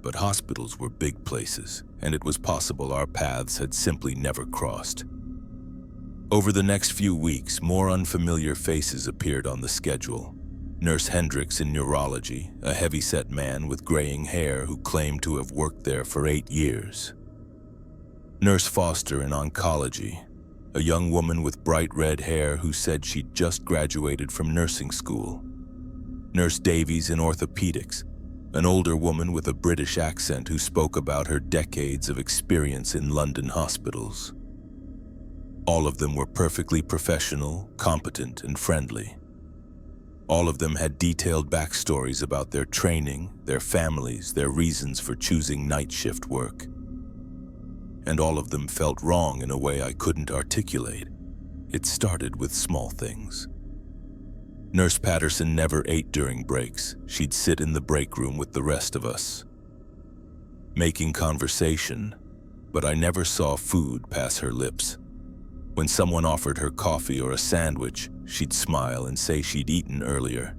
Speaker 1: But hospitals were big places, and it was possible our paths had simply never crossed. Over the next few weeks, more unfamiliar faces appeared on the schedule. Nurse Hendricks in neurology, a heavy-set man with graying hair who claimed to have worked there for 8 years. Nurse Foster in oncology, a young woman with bright red hair who said she'd just graduated from nursing school. Nurse Davies in orthopedics, an older woman with a British accent who spoke about her decades of experience in London hospitals. All of them were perfectly professional, competent, and friendly. All of them had detailed backstories about their training, their families, their reasons for choosing night shift work. And all of them felt wrong in a way I couldn't articulate. It started with small things. Nurse Patterson never ate during breaks. She'd sit in the break room with the rest of us, making conversation, but I never saw food pass her lips. When someone offered her coffee or a sandwich, she'd smile and say she'd eaten earlier.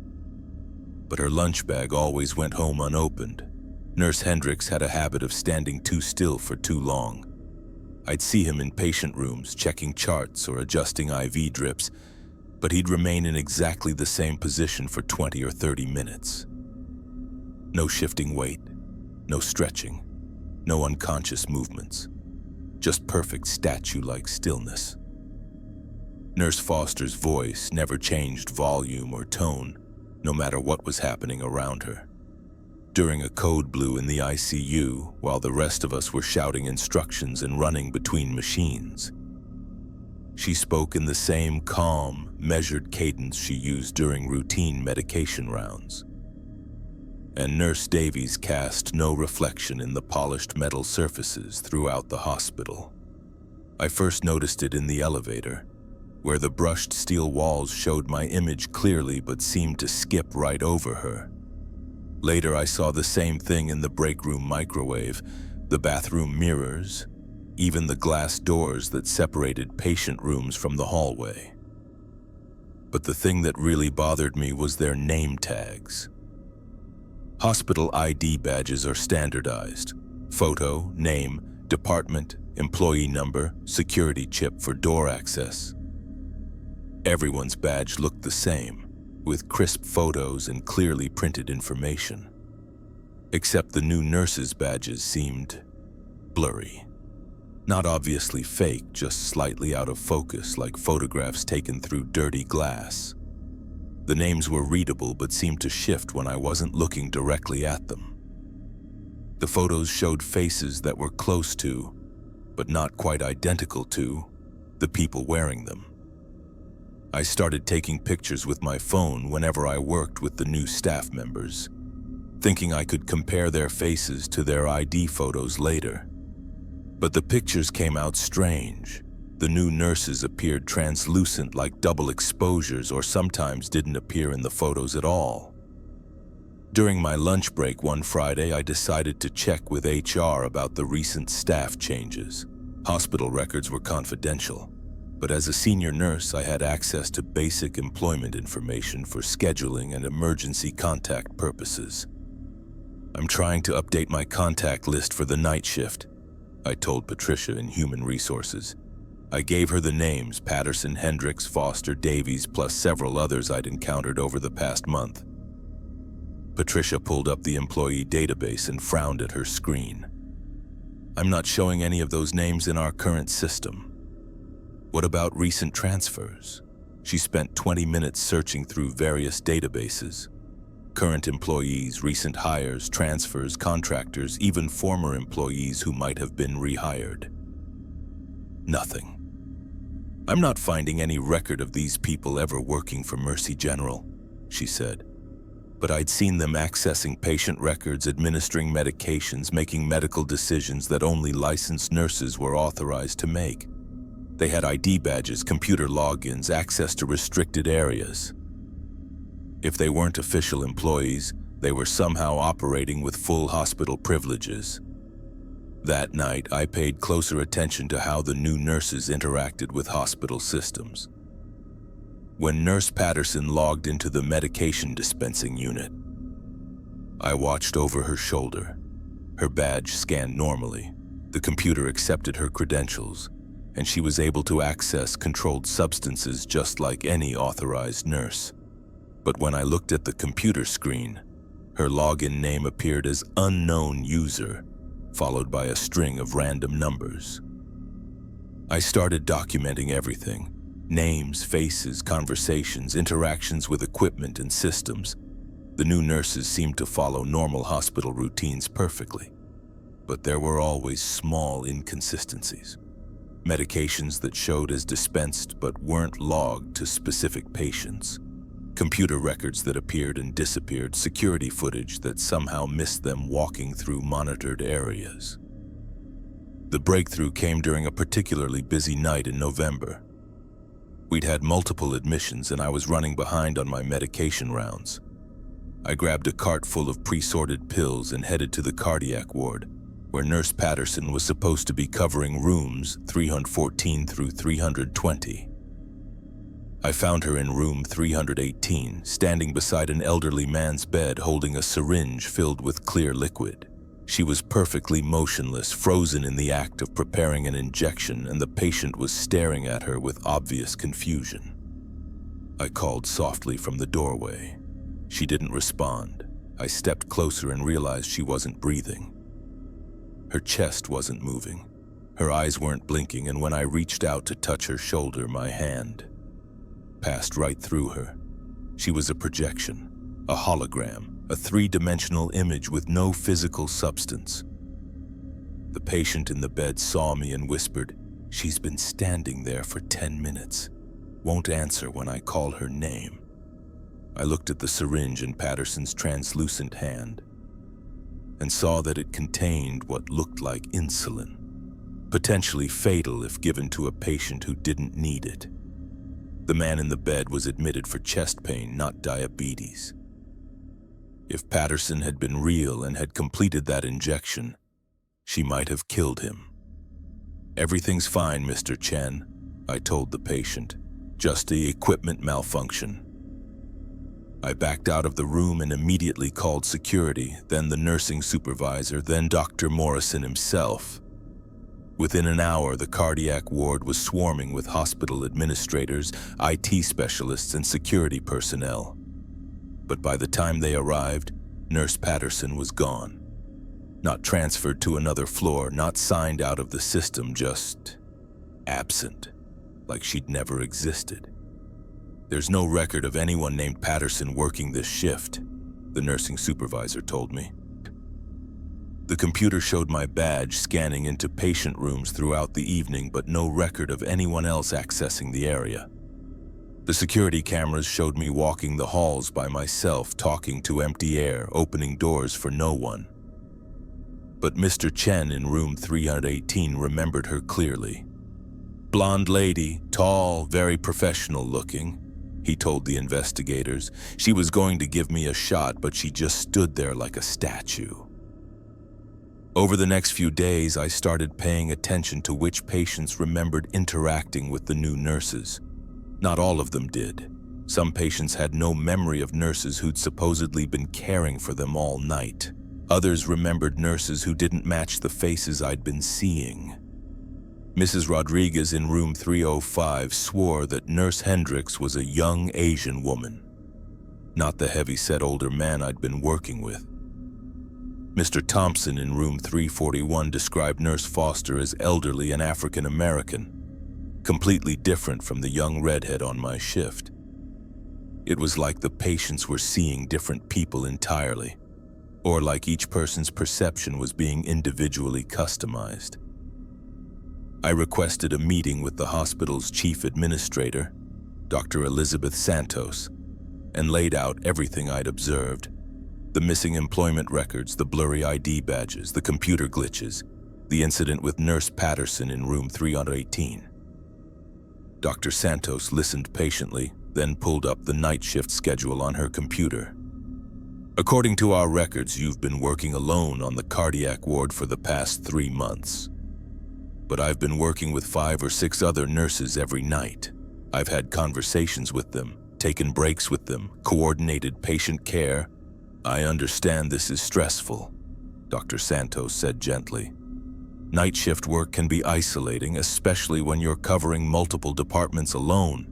Speaker 1: But her lunch bag always went home unopened. Nurse Hendricks had a habit of standing too still for too long. I'd see him in patient rooms checking charts or adjusting IV drips, but he'd remain in exactly the same position for 20 or 30 minutes. No shifting weight, no stretching, no unconscious movements, just perfect statue-like stillness. Nurse Foster's voice never changed volume or tone, no matter what was happening around her. During a code blue in the ICU, while the rest of us were shouting instructions and running between machines, she spoke in the same calm, measured cadence she used during routine medication rounds. And Nurse Davies cast no reflection in the polished metal surfaces throughout the hospital. I first noticed it in the elevator, where the brushed steel walls showed my image clearly but seemed to skip right over her, Later, I saw the same thing in the break room microwave, the bathroom mirrors, even the glass doors that separated patient rooms from the hallway. But the thing that really bothered me was their name tags. Hospital ID badges are standardized: photo, name, department, employee number, security chip for door access. Everyone's badge looked the same, with crisp photos and clearly printed information. Except the new nurses' badges seemed blurry. Not obviously fake, just slightly out of focus, like photographs taken through dirty glass. The names were readable but seemed to shift when I wasn't looking directly at them. The photos showed faces that were close to, but not quite identical to, the people wearing them. I started taking pictures with my phone whenever I worked with the new staff members, thinking I could compare their faces to their ID photos later. But the pictures came out strange. The new nurses appeared translucent, like double exposures, or sometimes didn't appear in the photos at all. During my lunch break one Friday, I decided to check with HR about the recent staff changes. Hospital records were confidential, but as a senior nurse, I had access to basic employment information for scheduling and emergency contact purposes. "I'm trying to update my contact list for the night shift," I told Patricia in Human Resources. I gave her the names: Patterson, Hendricks, Foster, Davies, plus several others I'd encountered over the past month. Patricia pulled up the employee database and frowned at her screen. "I'm not showing any of those names in our current system." "What about recent transfers?" She spent 20 minutes searching through various databases. Current employees, recent hires, transfers, contractors, even former employees who might have been rehired. Nothing. "I'm not finding any record of these people ever working for Mercy General," she said. "But I'd seen them accessing patient records, administering medications, making medical decisions that only licensed nurses were authorized to make. They had ID badges, computer logins, access to restricted areas. If they weren't official employees, they were somehow operating with full hospital privileges." That night, I paid closer attention to how the new nurses interacted with hospital systems. When Nurse Patterson logged into the medication dispensing unit, I watched over her shoulder. Her badge scanned normally. The computer accepted her credentials, and she was able to access controlled substances just like any authorized nurse. But when I looked at the computer screen, her login name appeared as unknown user, followed by a string of random numbers. I started documenting everything: names, faces, conversations, interactions with equipment and systems. The new nurses seemed to follow normal hospital routines perfectly, but there were always small inconsistencies. Medications that showed as dispensed but weren't logged to specific patients. Computer records that appeared and disappeared, security footage that somehow missed them walking through monitored areas. The breakthrough came during a particularly busy night in November. We'd had multiple admissions and I was running behind on my medication rounds. I grabbed a cart full of pre-sorted pills and headed to the cardiac ward, where Nurse Patterson was supposed to be covering rooms 314 through 320. I found her in room 318, standing beside an elderly man's bed holding a syringe filled with clear liquid. She was perfectly motionless, frozen in the act of preparing an injection, and the patient was staring at her with obvious confusion. I called softly from the doorway. She didn't respond. I stepped closer and realized she wasn't breathing. Her chest wasn't moving. Her eyes weren't blinking, and when I reached out to touch her shoulder, my hand passed right through her. She was a projection, a hologram, a three-dimensional image with no physical substance. The patient in the bed saw me and whispered, "She's been standing there for 10 minutes. Won't answer when I call her name." I looked at the syringe in Patterson's translucent hand and saw that it contained what looked like insulin, potentially fatal if given to a patient who didn't need it. The man in the bed was admitted for chest pain, not diabetes. If Patterson had been real and had completed that injection, she might have killed him. "Everything's fine, Mr. Chen," I told the patient. "Just the equipment malfunction." I backed out of the room and immediately called security, then the nursing supervisor, then Dr. Morrison himself. Within an hour, the cardiac ward was swarming with hospital administrators, IT specialists, and security personnel. But by the time they arrived, Nurse Patterson was gone. Not transferred to another floor, not signed out of the system, just absent, like she'd never existed. "There's no record of anyone named Patterson working this shift," the nursing supervisor told me. The computer showed my badge scanning into patient rooms throughout the evening, but no record of anyone else accessing the area. The security cameras showed me walking the halls by myself, talking to empty air, opening doors for no one. But Mr. Chen in room 318 remembered her clearly. "Blonde lady, tall, very professional looking," he told the investigators. "She was going to give me a shot, but she just stood there like a statue." Over the next few days, I started paying attention to which patients remembered interacting with the new nurses. Not all of them did. Some patients had no memory of nurses who'd supposedly been caring for them all night. Others remembered nurses who didn't match the faces I'd been seeing. Mrs. Rodriguez in room 305 swore that Nurse Hendricks was a young Asian woman, not the heavy-set older man I'd been working with. Mr. Thompson in room 341 described Nurse Foster as elderly and African American, completely different from the young redhead on my shift. It was like the patients were seeing different people entirely, or like each person's perception was being individually customized. I requested a meeting with the hospital's chief administrator, Dr. Elizabeth Santos, and laid out everything I'd observed. The missing employment records, the blurry ID badges, the computer glitches, the incident with Nurse Patterson in room 318. Dr. Santos listened patiently, then pulled up the night shift schedule on her computer. "According to our records, you've been working alone on the cardiac ward for the past 3 months. But I've been working with 5 or 6 other nurses every night. I've had conversations with them, taken breaks with them, coordinated patient care. I understand this is stressful," Dr. Santos said gently. "Night shift work can be isolating, especially when you're covering multiple departments alone.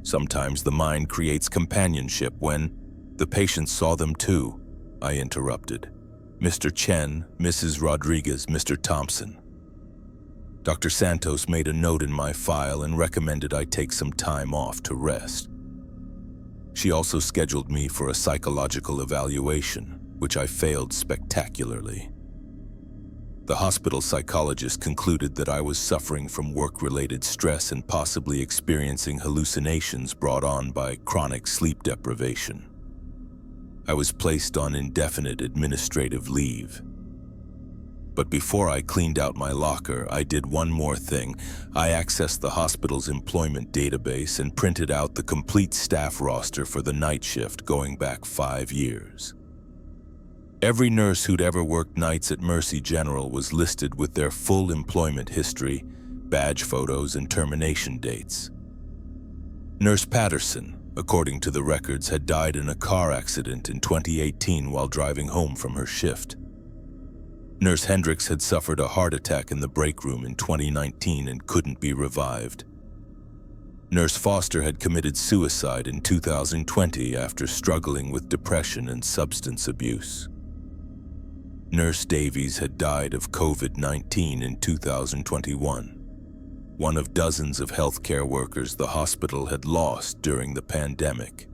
Speaker 1: Sometimes the mind creates companionship when the patients saw them too," I interrupted. "Mr. Chen, Mrs. Rodriguez, Mr. Thompson." Dr. Santos made a note in my file and recommended I take some time off to rest. She also scheduled me for a psychological evaluation, which I failed spectacularly. The hospital psychologist concluded that I was suffering from work-related stress and possibly experiencing hallucinations brought on by chronic sleep deprivation. I was placed on indefinite administrative leave. But before I cleaned out my locker, I did one more thing. I accessed the hospital's employment database and printed out the complete staff roster for the night shift going back 5 years. Every nurse who'd ever worked nights at Mercy General was listed with their full employment history, badge photos, and termination dates. Nurse Patterson, according to the records, had died in a car accident in 2018 while driving home from her shift. Nurse Hendricks had suffered a heart attack in the break room in 2019 and couldn't be revived. Nurse Foster had committed suicide in 2020 after struggling with depression and substance abuse. Nurse Davies had died of COVID-19 in 2021, one of dozens of healthcare workers the hospital had lost during the pandemic.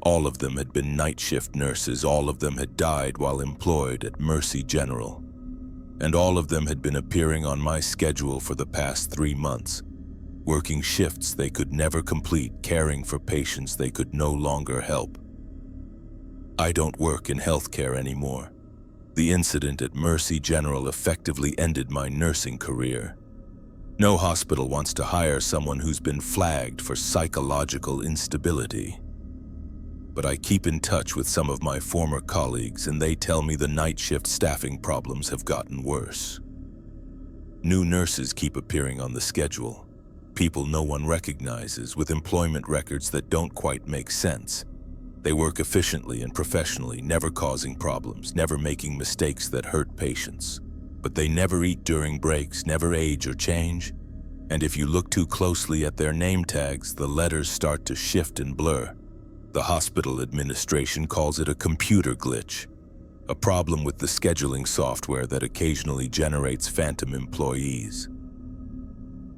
Speaker 1: All of them had been night shift nurses, all of them had died while employed at Mercy General, and all of them had been appearing on my schedule for the past 3 months, working shifts they could never complete, caring for patients they could no longer help. I don't work in healthcare anymore. The incident at Mercy General effectively ended my nursing career. No hospital wants to hire someone who's been flagged for psychological instability. but I keep in touch with some of my former colleagues and they tell me the night shift staffing problems have gotten worse. New nurses keep appearing on the schedule, people no one recognizes with employment records that don't quite make sense. They work efficiently and professionally, never causing problems, never making mistakes that hurt patients. But they never eat during breaks, never age or change. And if you look too closely at their name tags, the letters start to shift and blur. The hospital administration calls it a computer glitch, a problem with the scheduling software that occasionally generates phantom employees.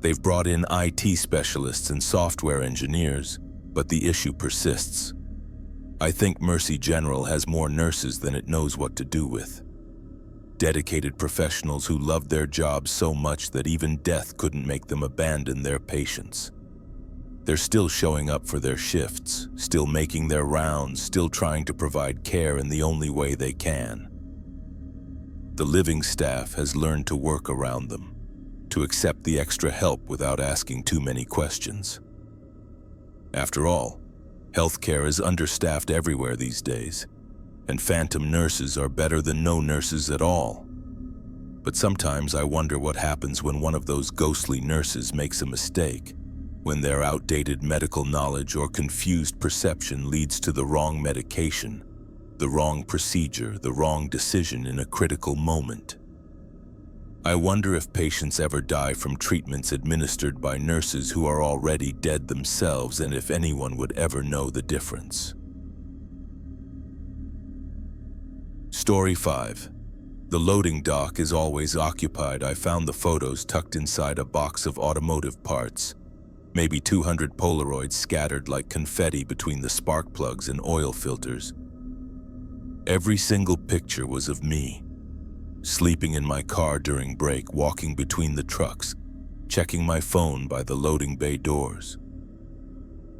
Speaker 1: They've brought in IT specialists and software engineers, but the issue persists. I think Mercy General has more nurses than it knows what to do with. Dedicated professionals who love their jobs so much that even death couldn't make them abandon their patients. They're still showing up for their shifts, still making their rounds, still trying to provide care in the only way they can. The living staff has learned to work around them, to accept the extra help without asking too many questions. After all, healthcare is understaffed everywhere these days, and phantom nurses are better than no nurses at all. But sometimes I wonder what happens when one of those ghostly nurses makes a mistake, when their outdated medical knowledge or confused perception leads to the wrong medication, the wrong procedure, the wrong decision in a critical moment. I wonder if patients ever die from treatments administered by nurses who are already dead themselves, and if anyone would ever know the difference. Story 5. The loading dock is always occupied. I found the photos tucked inside a box of automotive parts. Maybe 200 Polaroids scattered like confetti between the spark plugs and oil filters. Every single picture was of me, sleeping in my car during break, walking between the trucks, checking my phone by the loading bay doors.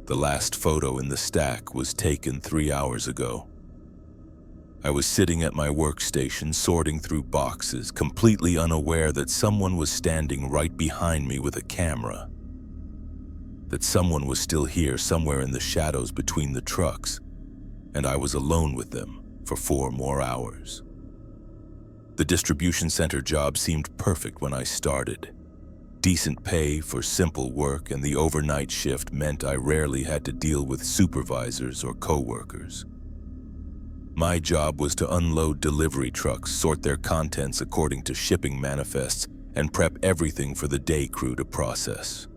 Speaker 1: The last photo in the stack was taken 3 hours ago. I was sitting at my workstation, sorting through boxes, completely unaware that someone was standing right behind me with a camera. That someone was still here, somewhere in the shadows between the trucks, and I was alone with them for 4 more hours. The distribution center job seemed perfect when I started. Decent pay for simple work, and the overnight shift meant I rarely had to deal with supervisors or coworkers. My job was to unload delivery trucks, sort their contents according to shipping manifests, and prep everything for the day crew to process.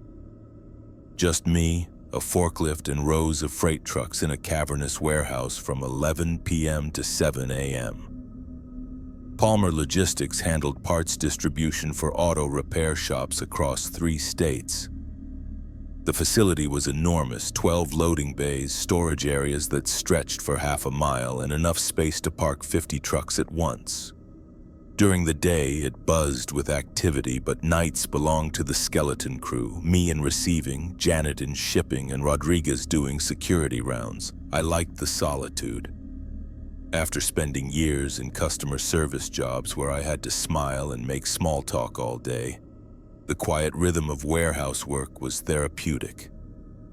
Speaker 1: Just me, a forklift, and rows of freight trucks in a cavernous warehouse from 11 p.m. to 7 a.m. Palmer Logistics handled parts distribution for auto repair shops across 3 states. The facility was enormous, 12 loading bays, storage areas that stretched for half a mile, and enough space to park 50 trucks at once. During the day, it buzzed with activity, but nights belonged to the skeleton crew, me in receiving, Janet in shipping, and Rodriguez doing security rounds. I liked the solitude. After spending years in customer service jobs where I had to smile and make small talk all day, the quiet rhythm of warehouse work was therapeutic.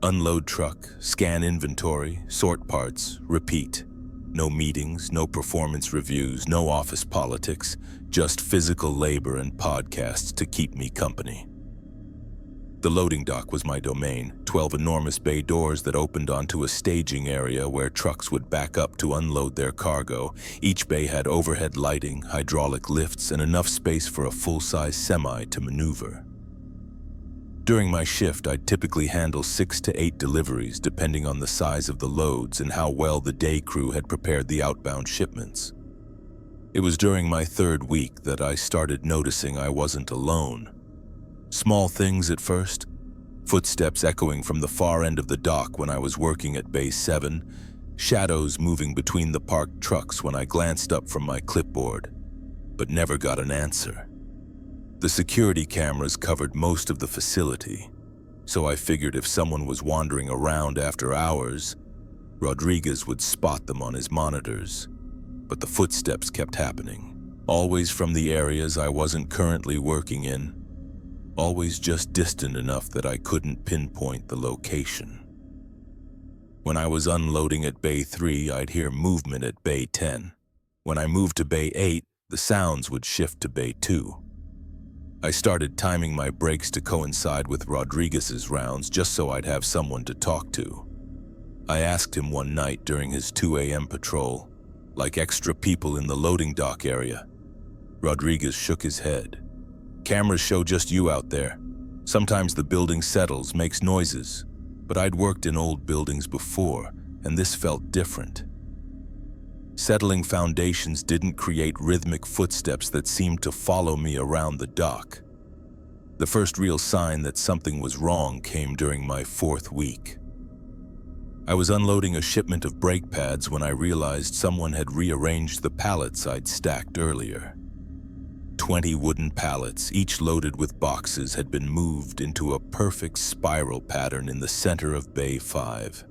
Speaker 1: Unload truck, scan inventory, sort parts, repeat. No meetings, no performance reviews, no office politics, just physical labor and podcasts to keep me company. The loading dock was my domain, 12 enormous bay doors that opened onto a staging area where trucks would back up to unload their cargo. Each bay had overhead lighting, hydraulic lifts, and enough space for a full-size semi to maneuver. During my shift, I'd typically handle 6 to 8 deliveries depending on the size of the loads and how well the day crew had prepared the outbound shipments. It was during my 3rd week that I started noticing I wasn't alone. Small things at first, footsteps echoing from the far end of the dock when I was working at Bay 7, shadows moving between the parked trucks when I glanced up from my clipboard, but never got an answer. The security cameras covered most of the facility, so I figured if someone was wandering around after hours, Rodriguez would spot them on his monitors. But the footsteps kept happening, always from the areas I wasn't currently working in, always just distant enough that I couldn't pinpoint the location. When I was unloading at Bay 3, I'd hear movement at Bay 10. When I moved to Bay 8, the sounds would shift to Bay 2. I started timing my breaks to coincide with Rodriguez's rounds just so I'd have someone to talk to. I asked him one night during his 2 a.m. patrol, like extra people in the loading dock area. Rodriguez shook his head. Cameras show just you out there. Sometimes the building settles, makes noises. But I'd worked in old buildings before, and this felt different. Settling foundations didn't create rhythmic footsteps that seemed to follow me around the dock. The first real sign that something was wrong came during my 4th week. I was unloading a shipment of brake pads when I realized someone had rearranged the pallets I'd stacked earlier. 20 wooden pallets, each loaded with boxes, had been moved into a perfect spiral pattern in the center of Bay 5.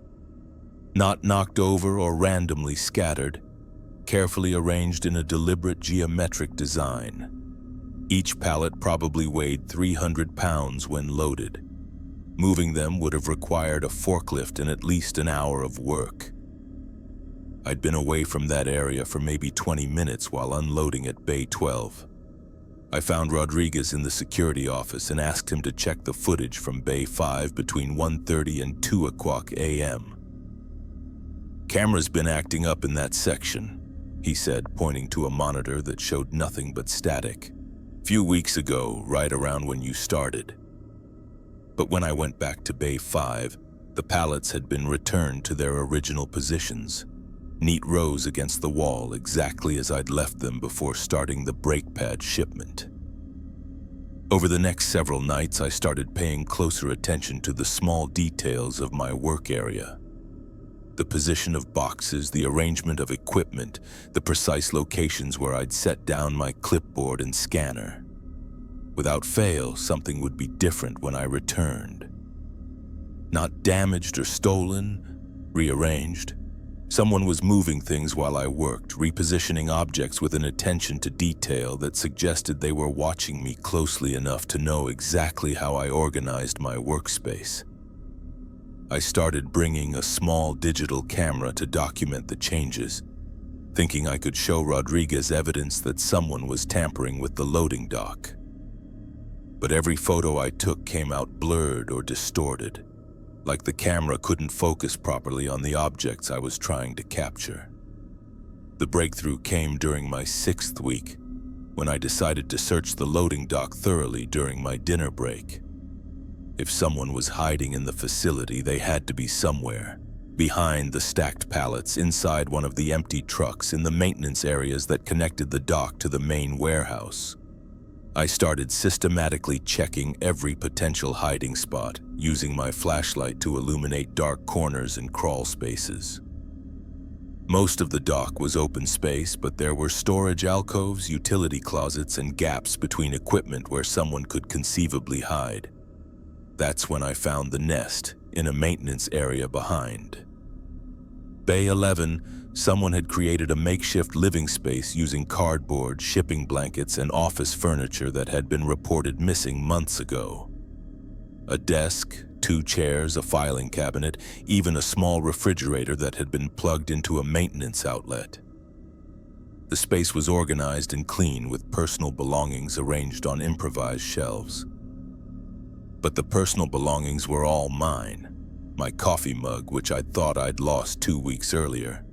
Speaker 1: Not knocked over or randomly scattered, carefully arranged in a deliberate geometric design. Each pallet probably weighed 300 pounds when loaded. Moving them would have required a forklift and at least an hour of work. I'd been away from that area for maybe 20 minutes while unloading at Bay 12. I found Rodriguez in the security office and asked him to check the footage from Bay 5 between 1:30 and 2 o'clock a.m. Camera's been acting up in that section, he said, pointing to a monitor that showed nothing but static. Few weeks ago, right around when you started. But when I went back to Bay 5, the pallets had been returned to their original positions. Neat rows against the wall, exactly as I'd left them before starting the brake pad shipment. Over the next several nights, I started paying closer attention to the small details of my work area. The position of boxes, the arrangement of equipment, the precise locations where I'd set down my clipboard and scanner. Without fail, something would be different when I returned. Not damaged or stolen, rearranged. Someone was moving things while I worked, repositioning objects with an attention to detail that suggested they were watching me closely enough to know exactly how I organized my workspace. I started bringing a small digital camera to document the changes, thinking I could show Rodriguez evidence that someone was tampering with the loading dock. But every photo I took came out blurred or distorted, like the camera couldn't focus properly on the objects I was trying to capture. The breakthrough came during my 6th week, when I decided to search the loading dock thoroughly during my dinner break. If someone was hiding in the facility, they had to be somewhere, behind the stacked pallets, inside one of the empty trucks, in the maintenance areas that connected the dock to the main warehouse. I started systematically checking every potential hiding spot, using my flashlight to illuminate dark corners and crawl spaces. Most of the dock was open space, but there were storage alcoves, utility closets, and gaps between equipment where someone could conceivably hide. That's when I found the nest, in a maintenance area behind. Bay 11, someone had created a makeshift living space using cardboard, shipping blankets, and office furniture that had been reported missing months ago. A desk, 2 chairs, a filing cabinet, even a small refrigerator that had been plugged into a maintenance outlet. The space was organized and clean, with personal belongings arranged on improvised shelves. But the personal belongings were all mine. My coffee mug, which I'd thought I'd lost 2 weeks earlier.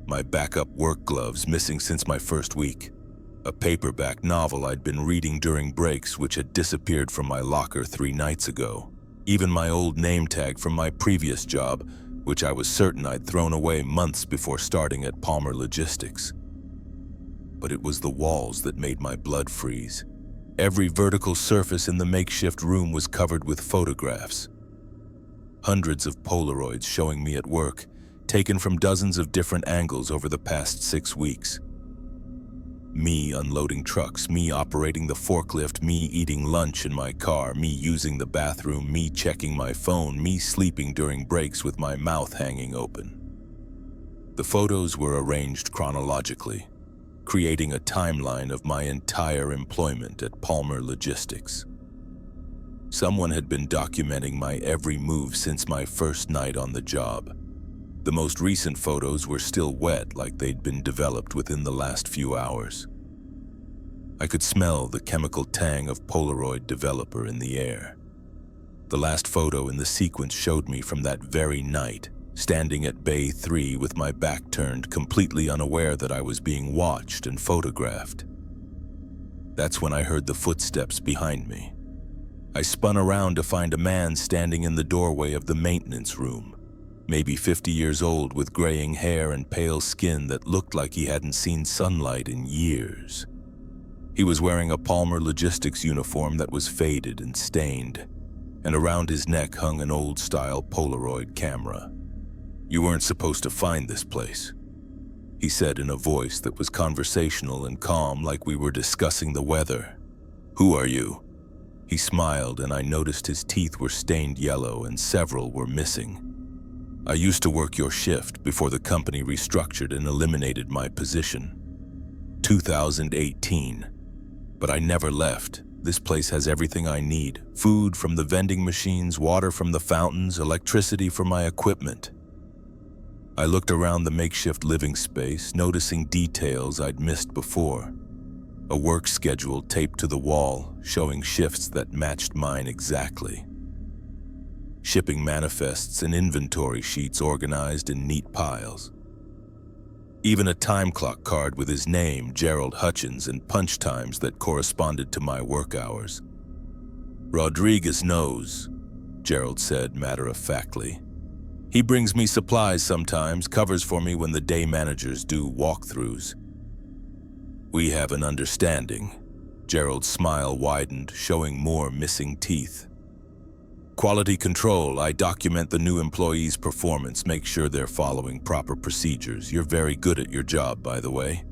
Speaker 1: My backup work gloves, missing since my 1st week. A paperback novel I'd been reading during breaks, which had disappeared from my locker 3 nights ago. Even my old name tag from my previous job, which I was certain I'd thrown away months before starting at Palmer Logistics. But it was the walls that made my blood freeze. Every vertical surface in the makeshift room was covered with photographs. Hundreds of Polaroids showing me at work, taken from dozens of different angles over the past 6 weeks. Me unloading trucks, me operating the forklift, me eating lunch in my car, me using the bathroom, me checking my phone, me sleeping during breaks with my mouth hanging open. The photos were arranged chronologically, creating a timeline of my entire employment at Palmer Logistics. Someone had been documenting my every move since my first night on the job. The most recent photos were still wet, like they'd been developed within the last few hours. I could smell the chemical tang of Polaroid developer in the air. The last photo in the sequence showed me from that very night, standing at Bay 3 with my back turned, completely unaware that I was being watched and photographed. That's when I heard the footsteps behind me. I spun around to find a man standing in the doorway of the maintenance room, maybe 50 years old with graying hair and pale skin that looked like he hadn't seen sunlight in years. He was wearing a Palmer Logistics uniform that was faded and stained, and around his neck hung an old-style Polaroid camera. "You weren't supposed to find this place," he said in a voice that was conversational and calm, like we were discussing the weather. "Who are you?" He smiled, and I noticed his teeth were stained yellow and several were missing. "I used to work your shift before the company restructured and eliminated my position. 2018. But I never left. This place has everything I need. Food from the vending machines, water from the fountains, electricity for my equipment." I looked around the makeshift living space, noticing details I'd missed before. A work schedule taped to the wall, showing shifts that matched mine exactly. Shipping manifests and inventory sheets organized in neat piles. Even a time clock card with his name, Gerald Hutchins, and punch times that corresponded to my work hours. "Rodriguez knows," Gerald said matter-of-factly. "He brings me supplies sometimes, covers for me when the day managers do walkthroughs. We have an understanding." Gerald's smile widened, showing more missing teeth. "Quality control. I document the new employees' performance, make sure they're following proper procedures. You're very good at your job, by the way."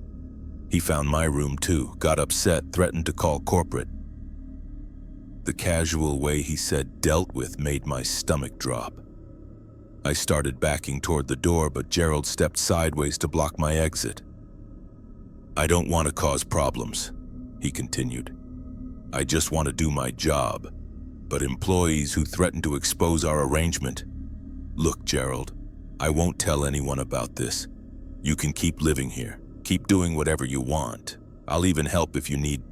Speaker 1: He found my room too, got upset, threatened to call corporate. The casual way he said "dealt with" made my stomach drop. I started backing toward the door, but Gerald stepped sideways to block my exit. "I don't want to cause problems," he continued. "I just want to do my job. But employees who threaten to expose our arrangement..." "Look, Gerald, I won't tell anyone about this. You can keep living here. Keep doing whatever you want. I'll even help if you need..."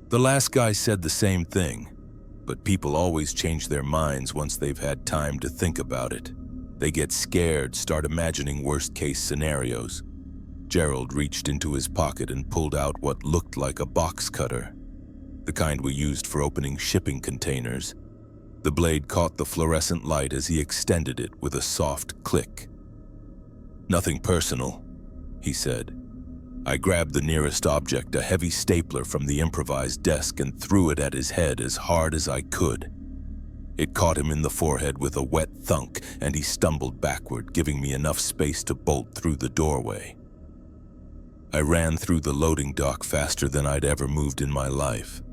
Speaker 1: The last guy said the same thing, but people always change their minds once they've had time to think about it. They get scared, start imagining worst-case scenarios. Gerald reached into his pocket and pulled out what looked like a box cutter, the kind we used for opening shipping containers. The blade caught the fluorescent light as he extended it with a soft click. "Nothing personal," he said. I grabbed the nearest object, a heavy stapler from the improvised desk, and threw it at his head as hard as I could. It caught him in the forehead with a wet thunk, and he stumbled backward, giving me enough space to bolt through the doorway. I ran through the loading dock faster than I'd ever moved in my life,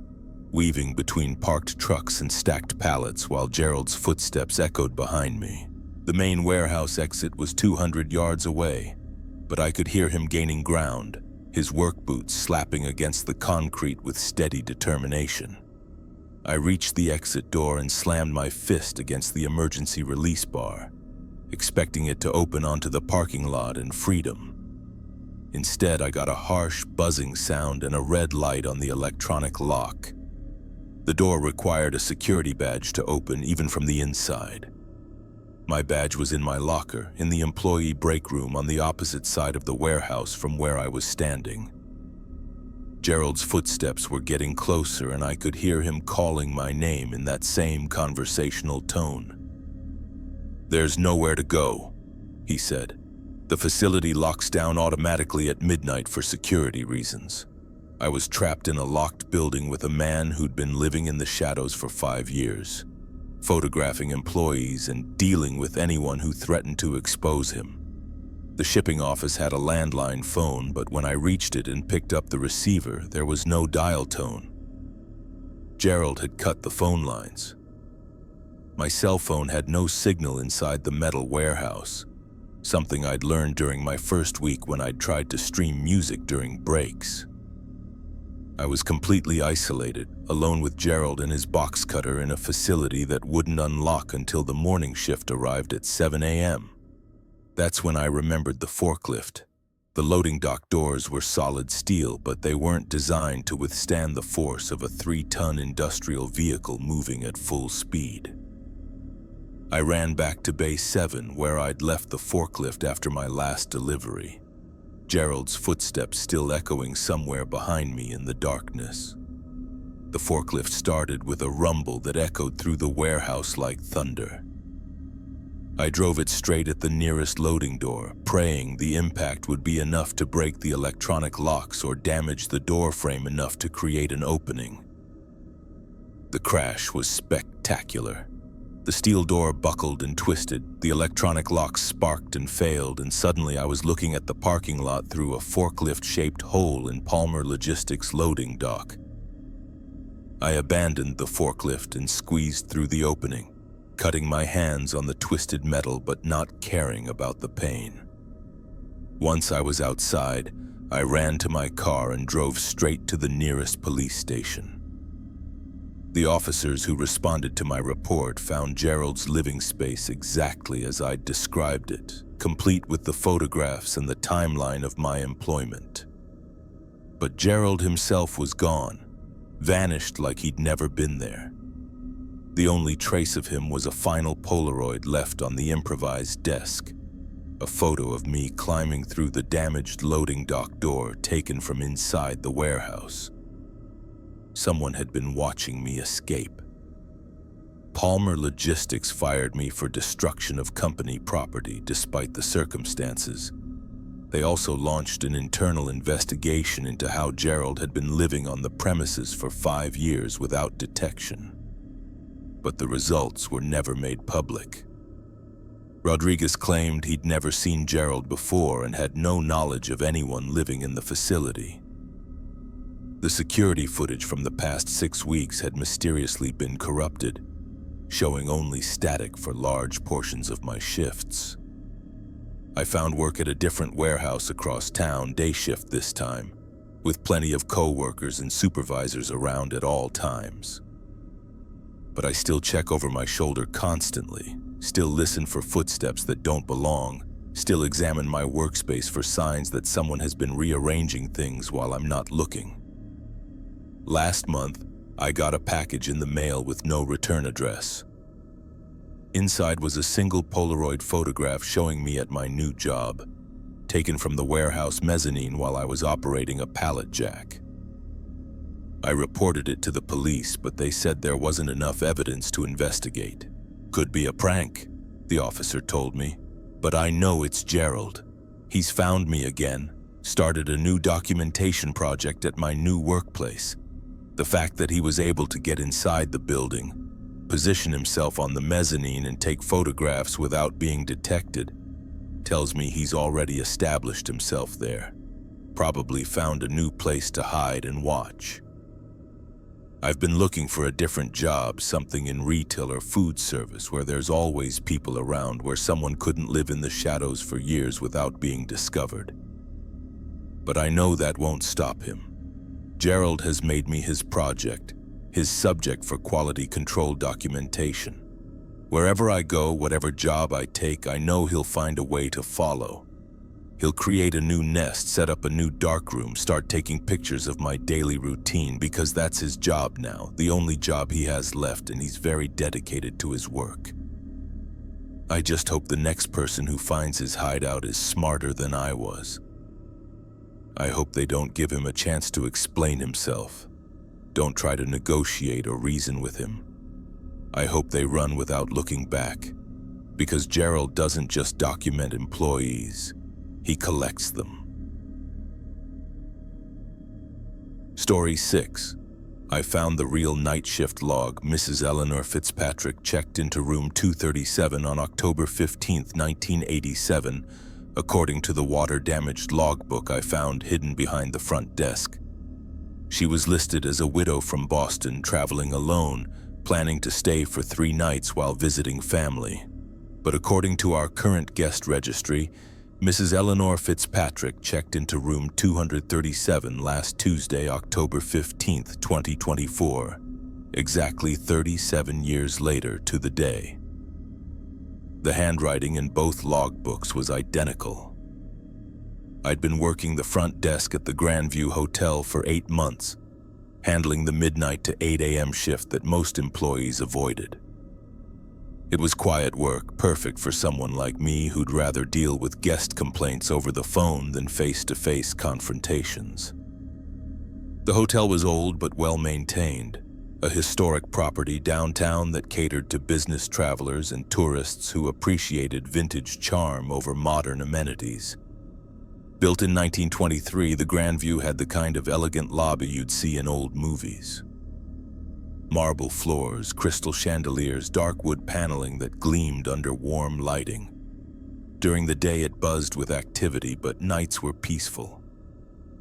Speaker 1: weaving between parked trucks and stacked pallets while Gerald's footsteps echoed behind me. The main warehouse exit was 200 yards away, but I could hear him gaining ground, his work boots slapping against the concrete with steady determination. I reached the exit door and slammed my fist against the emergency release bar, expecting it to open onto the parking lot and freedom. Instead, I got a harsh, buzzing sound and a red light on the electronic lock. The door required a security badge to open, even from the inside. My badge was in my locker, in the employee break room on the opposite side of the warehouse from where I was standing. Gerald's footsteps were getting closer, and I could hear him calling my name in that same conversational tone. "There's nowhere to go," he said. "The facility locks down automatically at midnight for security reasons." I was trapped in a locked building with a man who'd been living in the shadows for 5 years, photographing employees and dealing with anyone who threatened to expose him. The shipping office had a landline phone, but when I reached it and picked up the receiver, there was no dial tone. Gerald had cut the phone lines. My cell phone had no signal inside the metal warehouse, something I'd learned during my first week when I'd tried to stream music during breaks. I was completely isolated, alone with Gerald and his box cutter in a facility that wouldn't unlock until the morning shift arrived at 7 a.m. That's when I remembered the forklift. The loading dock doors were solid steel, but they weren't designed to withstand the force of a 3-ton industrial vehicle moving at full speed. I ran back to Bay 7, where I'd left the forklift after my last delivery, Gerald's footsteps still echoing somewhere behind me in the darkness. The forklift started with a rumble that echoed through the warehouse like thunder. I drove it straight at the nearest loading door, praying the impact would be enough to break the electronic locks or damage the door frame enough to create an opening. The crash was spectacular. The steel door buckled and twisted, the electronic locks sparked and failed, and suddenly I was looking at the parking lot through a forklift-shaped hole in Palmer Logistics' loading dock. I abandoned the forklift and squeezed through the opening, cutting my hands on the twisted metal but not caring about the pain. Once I was outside, I ran to my car and drove straight to the nearest police station. The officers who responded to my report found Gerald's living space exactly as I'd described it, complete with the photographs and the timeline of my employment. But Gerald himself was gone, vanished like he'd never been there. The only trace of him was a final Polaroid left on the improvised desk, a photo of me climbing through the damaged loading dock door taken from inside the warehouse. Someone had been watching me escape. Palmer Logistics fired me for destruction of company property despite the circumstances. They also launched an internal investigation into how Gerald had been living on the premises for 5 years without detection. But the results were never made public. Rodriguez claimed he'd never seen Gerald before and had no knowledge of anyone living in the facility. The security footage from the past 6 weeks had mysteriously been corrupted, showing only static for large portions of my shifts. I found work at a different warehouse across town, day shift this time, with plenty of coworkers and supervisors around at all times. But I still check over my shoulder constantly, still listen for footsteps that don't belong, still examine my workspace for signs that someone has been rearranging things while I'm not looking. Last month, I got a package in the mail with no return address. Inside was a single Polaroid photograph showing me at my new job, taken from the warehouse mezzanine while I was operating a pallet jack. I reported it to the police, but they said there wasn't enough evidence to investigate. Could be a prank, the officer told me, but I know it's Gerald. He's found me again, started a new documentation project at my new workplace. The fact that he was able to get inside the building, position himself on the mezzanine and take photographs without being detected, tells me he's already established himself there, probably found a new place to hide and watch. I've been looking for a different job, something in retail or food service where there's always people around, where someone couldn't live in the shadows for years without being discovered. But I know that won't stop him. Gerald has made me his project, his subject for quality control documentation. Wherever I go, whatever job I take, I know he'll find a way to follow. He'll create a new nest, set up a new darkroom, start taking pictures of my daily routine, because that's his job now, the only job he has left, and he's very dedicated to his work. I just hope the next person who finds his hideout is smarter than I was. I hope they don't give him a chance to explain himself. Don't try to negotiate or reason with him. I hope they run without looking back, because Gerald doesn't just document employees, he collects them. Story 6. I found the real night shift log. Mrs. Eleanor Fitzpatrick checked into room 237 on October 15, 1987, according to the water-damaged logbook I found hidden behind the front desk. She was listed as a widow from Boston, traveling alone, planning to stay for 3 nights while visiting family. But according to our current guest registry, Mrs. Eleanor Fitzpatrick checked into room 237 last Tuesday, October 15, 2024, exactly 37 years later to the day. The handwriting in both logbooks was identical. I'd been working the front desk at the Grandview Hotel for 8 months, handling the midnight to 8 a.m. shift that most employees avoided. It was quiet work, perfect for someone like me who'd rather deal with guest complaints over the phone than face-to-face confrontations. The hotel was old but well-maintained, a historic property downtown that catered to business travelers and tourists who appreciated vintage charm over modern amenities. Built in 1923, the Grandview had the kind of elegant lobby you'd see in old movies. Marble floors, crystal chandeliers, dark wood paneling that gleamed under warm lighting. During the day it buzzed with activity, but nights were peaceful.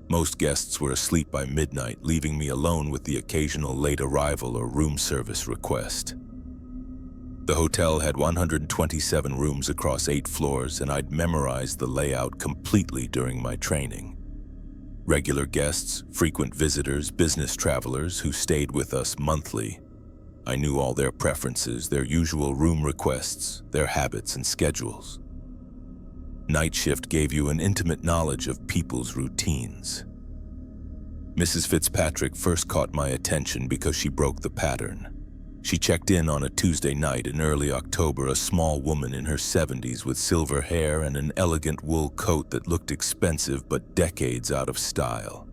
Speaker 1: Most guests were asleep by midnight, leaving me alone with the occasional late arrival or room service request. The hotel had 127 rooms across 8 floors, and I'd memorized the layout completely during my training. Regular guests, frequent visitors, business travelers who stayed with us monthly. I knew all their preferences, their usual room requests, their habits and schedules. Night shift gave you an intimate knowledge of people's routines. Mrs. Fitzpatrick first caught my attention because she broke the pattern. She checked in on a Tuesday night in early October, a small woman in her 70s with silver hair and an elegant wool coat that looked expensive but decades out of style.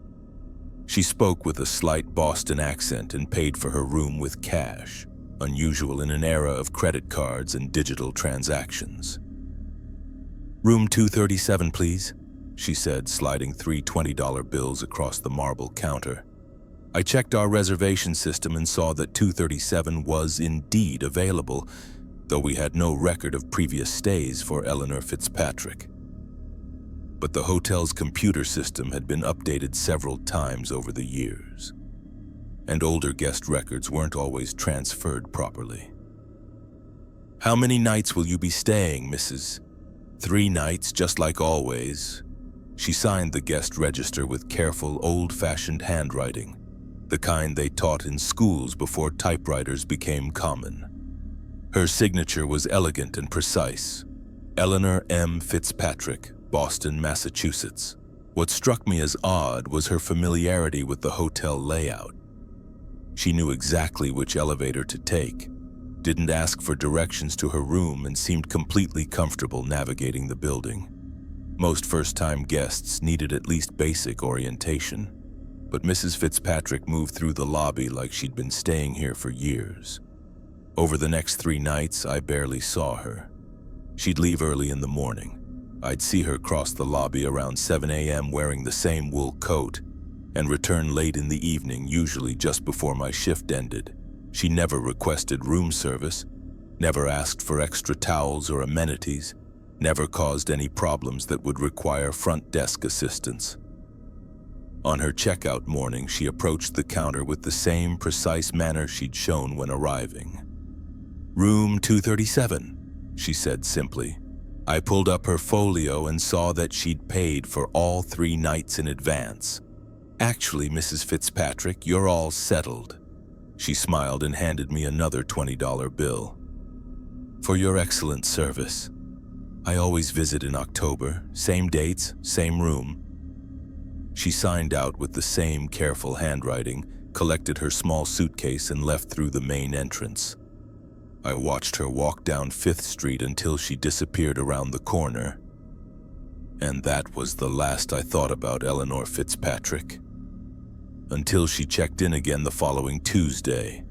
Speaker 1: She spoke with a slight Boston accent and paid for her room with cash, unusual in an era of credit cards and digital transactions. "Room 237, please," she said, sliding 3 $20 bills across the marble counter. I checked our reservation system and saw that 237 was indeed available, though we had no record of previous stays for Eleanor Fitzpatrick. But the hotel's computer system had been updated several times over the years, and older guest records weren't always transferred properly. "How many nights will you be staying, Mrs.?" "3 nights, just like always." She signed the guest register with careful, old-fashioned handwriting, the kind they taught in schools before typewriters became common. Her signature was elegant and precise. Eleanor M. Fitzpatrick, Boston, Massachusetts. What struck me as odd was her familiarity with the hotel layout. She knew exactly which elevator to take, didn't ask for directions to her room, and seemed completely comfortable navigating the building. Most first-time guests needed at least basic orientation, but Mrs. Fitzpatrick moved through the lobby like she'd been staying here for years. Over the next 3 nights, I barely saw her. She'd leave early in the morning. I'd see her cross the lobby around 7 a.m. wearing the same wool coat, and return late in the evening, usually just before my shift ended. She never requested room service, never asked for extra towels or amenities, never caused any problems that would require front desk assistance. On her checkout morning, she approached the counter with the same precise manner she'd shown when arriving. "Room 237, she said simply. I pulled up her folio and saw that she'd paid for all 3 nights in advance. "Actually, Mrs. Fitzpatrick, you're all settled." She smiled and handed me another $20 bill. "For your excellent service. I always visit in October, same dates, same room." She signed out with the same careful handwriting, collected her small suitcase, and left through the main entrance. I watched her walk down 5th Street until she disappeared around the corner. And that was the last I thought about Eleanor Fitzpatrick. Until she checked in again the following Tuesday.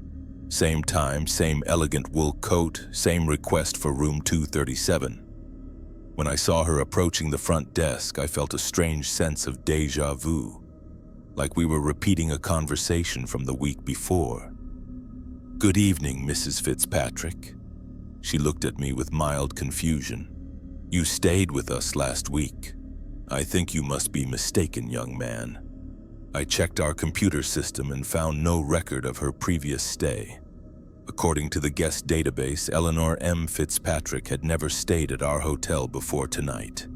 Speaker 1: Same time, same elegant wool coat, same request for room 237. When I saw her approaching the front desk, I felt a strange sense of déjà vu, like we were repeating a conversation from the week before. "Good evening, Mrs. Fitzpatrick." She looked at me with mild confusion. "You stayed with us last week. I think you must be mistaken, young man." I checked our computer system and found no record of her previous stay. According to the guest database, Eleanor M. Fitzpatrick had never stayed at our hotel before tonight.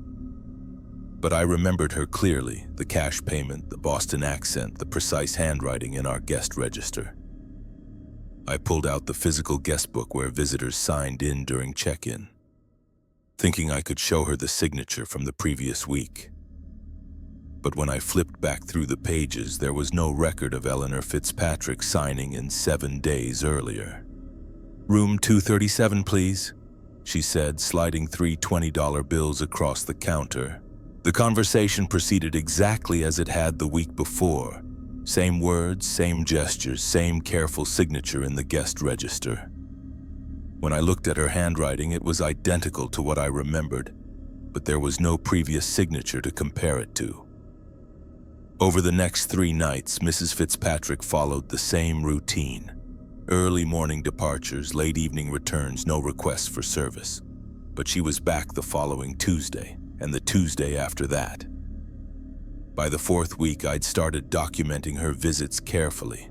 Speaker 1: But I remembered her clearly, the cash payment, the Boston accent, the precise handwriting in our guest register. I pulled out the physical guest book where visitors signed in during check-in. thinking I could show her the signature from the previous week. But when I flipped back through the pages, there was no record of Eleanor Fitzpatrick signing in 7 days earlier. "Room 237, please," she said, sliding 3 $20 bills across the counter. The conversation proceeded exactly as it had the week before. Same words, same gestures, same careful signature in the guest register. When I looked at her handwriting, it was identical to what I remembered, but there was no previous signature to compare it to. Over the next 3 nights, Mrs. Fitzpatrick followed the same routine. Early morning departures, late evening returns, no requests for service. But she was back the following Tuesday, and the Tuesday after that. By the 4th week, I'd started documenting her visits carefully.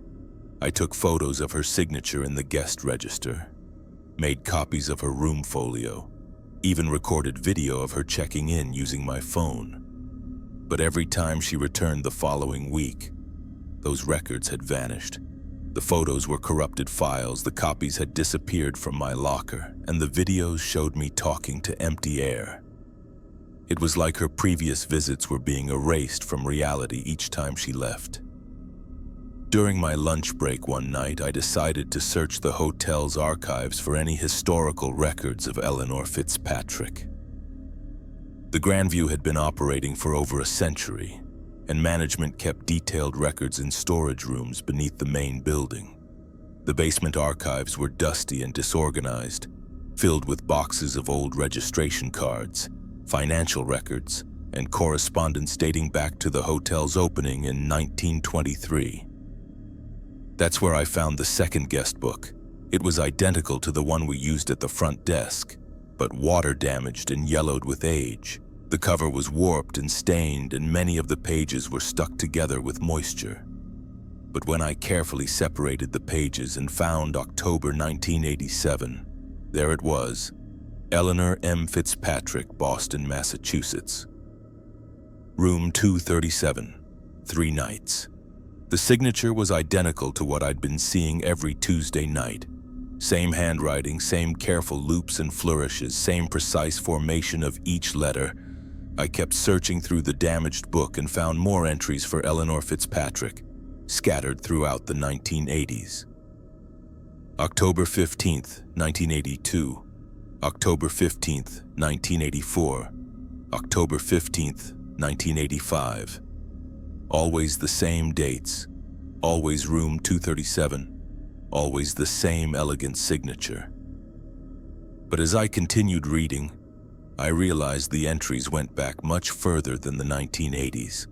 Speaker 1: I took photos of her signature in the guest register, made copies of her room folio, even recorded video of her checking in using my phone. But every time she returned the following week, those records had vanished. The photos were corrupted files, the copies had disappeared from my locker, and the videos showed me talking to empty air. It was like her previous visits were being erased from reality each time she left. During my lunch break one night, I decided to search the hotel's archives for any historical records of Eleanor Fitzpatrick. The Grandview had been operating for over a century, and management kept detailed records in storage rooms beneath the main building. The basement archives were dusty and disorganized, filled with boxes of old registration cards, financial records, and correspondence dating back to the hotel's opening in 1923. That's where I found the second guest book. It was identical to the one we used at the front desk, but water-damaged and yellowed with age. The cover was warped and stained, and many of the pages were stuck together with moisture. But when I carefully separated the pages and found October 1987, there it was, Eleanor M. Fitzpatrick, Boston, Massachusetts. Room 237, 3 nights. The signature was identical to what I'd been seeing every Tuesday night. Same handwriting, same careful loops and flourishes, same precise formation of each letter. I kept searching through the damaged book and found more entries for Eleanor Fitzpatrick, scattered throughout the 1980s. October 15th, 1982. October 15th, 1984. October 15th, 1985. Always the same dates. Always room 237. Always the same elegant signature. But as I continued reading, I realized the entries went back much further than the 1980s.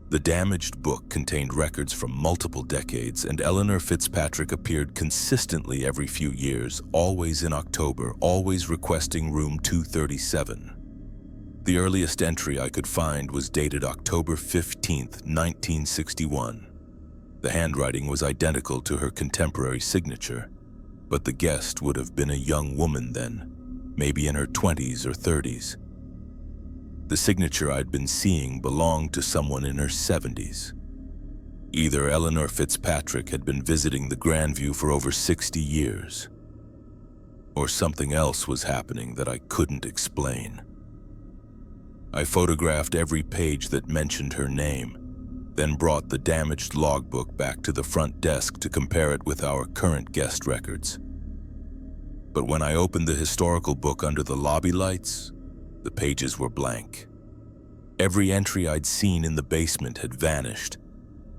Speaker 1: The damaged book contained records from multiple decades, and Eleanor Fitzpatrick appeared consistently every few years, always in October, always requesting room 237. The earliest entry I could find was dated October 15th, 1961. The handwriting was identical to her contemporary signature, but the guest would have been a young woman then, maybe in her 20s or 30s. The signature I'd been seeing belonged to someone in her 70s. Either Eleanor Fitzpatrick had been visiting the Grandview for over 60 years, or something else was happening that I couldn't explain. I photographed every page that mentioned her name, then brought the damaged logbook back to the front desk to compare it with our current guest records. But when I opened the historical book under the lobby lights, the pages were blank. Every entry I'd seen in the basement had vanished,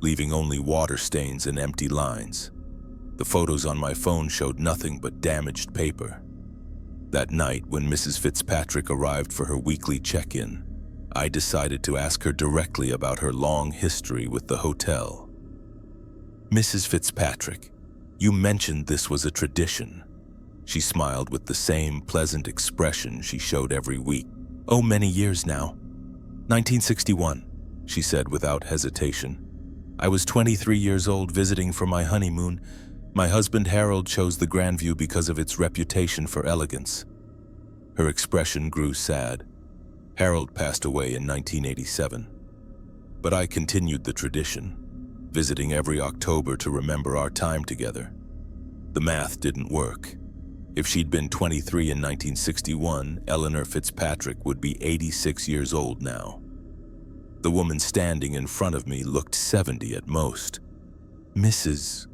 Speaker 1: leaving only water stains and empty lines. The photos on my phone showed nothing but damaged paper. That night, when Mrs. Fitzpatrick arrived for her weekly check-in, I decided to ask her directly about her long history with the hotel. "Mrs. Fitzpatrick, you mentioned this was a tradition." She smiled with the same pleasant expression she showed every week. "Oh, many years now. 1961, she said without hesitation. "I was 23 years old visiting for my honeymoon. My husband Harold chose the Grandview because of its reputation for elegance." Her expression grew sad. Harold passed away in 1987. But I continued the tradition, visiting every October to remember our time together. The math didn't work. If she'd been 23 in 1961, Eleanor Fitzpatrick would be 86 years old now. The woman standing in front of me looked 70 at most. "Mrs."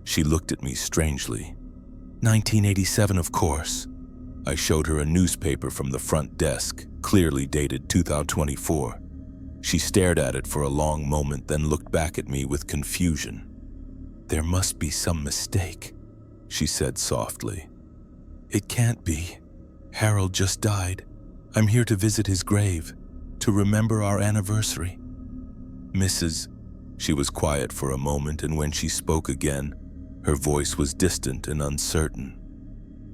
Speaker 1: She looked at me strangely. "1987, of course." I showed her a newspaper from the front desk, clearly dated 2024. She stared at it for a long moment, then looked back at me with confusion. "There must be some mistake," she said softly. "It can't be. Harold just died. I'm here to visit his grave, to remember our anniversary." "Mrs." She was quiet for a moment, and when she spoke again, her voice was distant and uncertain.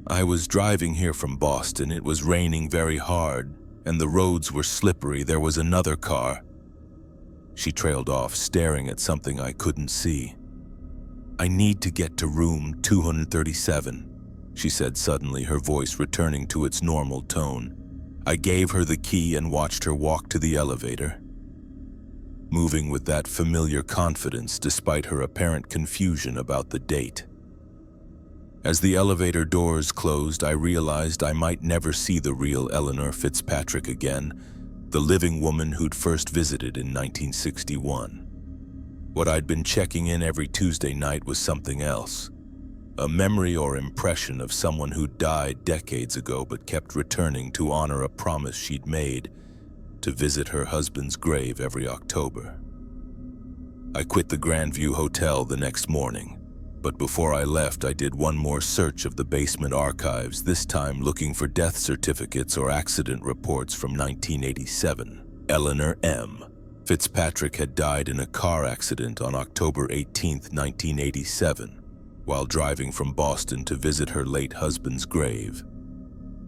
Speaker 1: "I was driving here from Boston. It was raining very hard, and the roads were slippery. There was another car." She trailed off, staring at something I couldn't see. "I need to get to room 237, she said suddenly, her voice returning to its normal tone. I gave her the key and watched her walk to the elevator, moving with that familiar confidence despite her apparent confusion about the date. As the elevator doors closed, I realized I might never see the real Eleanor Fitzpatrick again, the living woman who'd first visited in 1961. What I'd been checking in every Tuesday night was something else. A memory or impression of someone who died decades ago but kept returning to honor a promise she'd made to visit her husband's grave every October. I quit the Grandview Hotel the next morning, but before I left, I did one more search of the basement archives, this time looking for death certificates or accident reports from 1987. Eleanor M. Fitzpatrick had died in a car accident on October 18, 1987, while driving from Boston to visit her late husband's grave.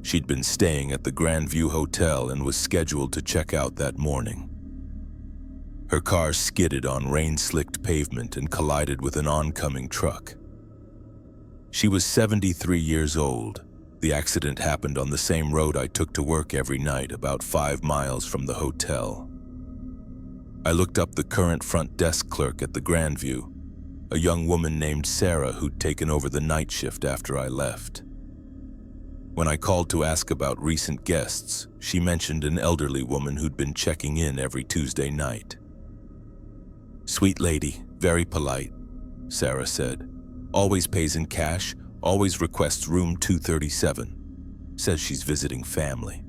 Speaker 1: She'd been staying at the Grandview Hotel and was scheduled to check out that morning. Her car skidded on rain-slicked pavement and collided with an oncoming truck. She was 73 years old. The accident happened on the same road I took to work every night, about 5 miles from the hotel. I looked up the current front desk clerk at the Grandview, a young woman named Sarah who'd taken over the night shift after I left. When I called to ask about recent guests, she mentioned an elderly woman who'd been checking in every Tuesday night. "Sweet lady, very polite," Sarah said. "Always pays in cash, always requests room 237. Says she's visiting family.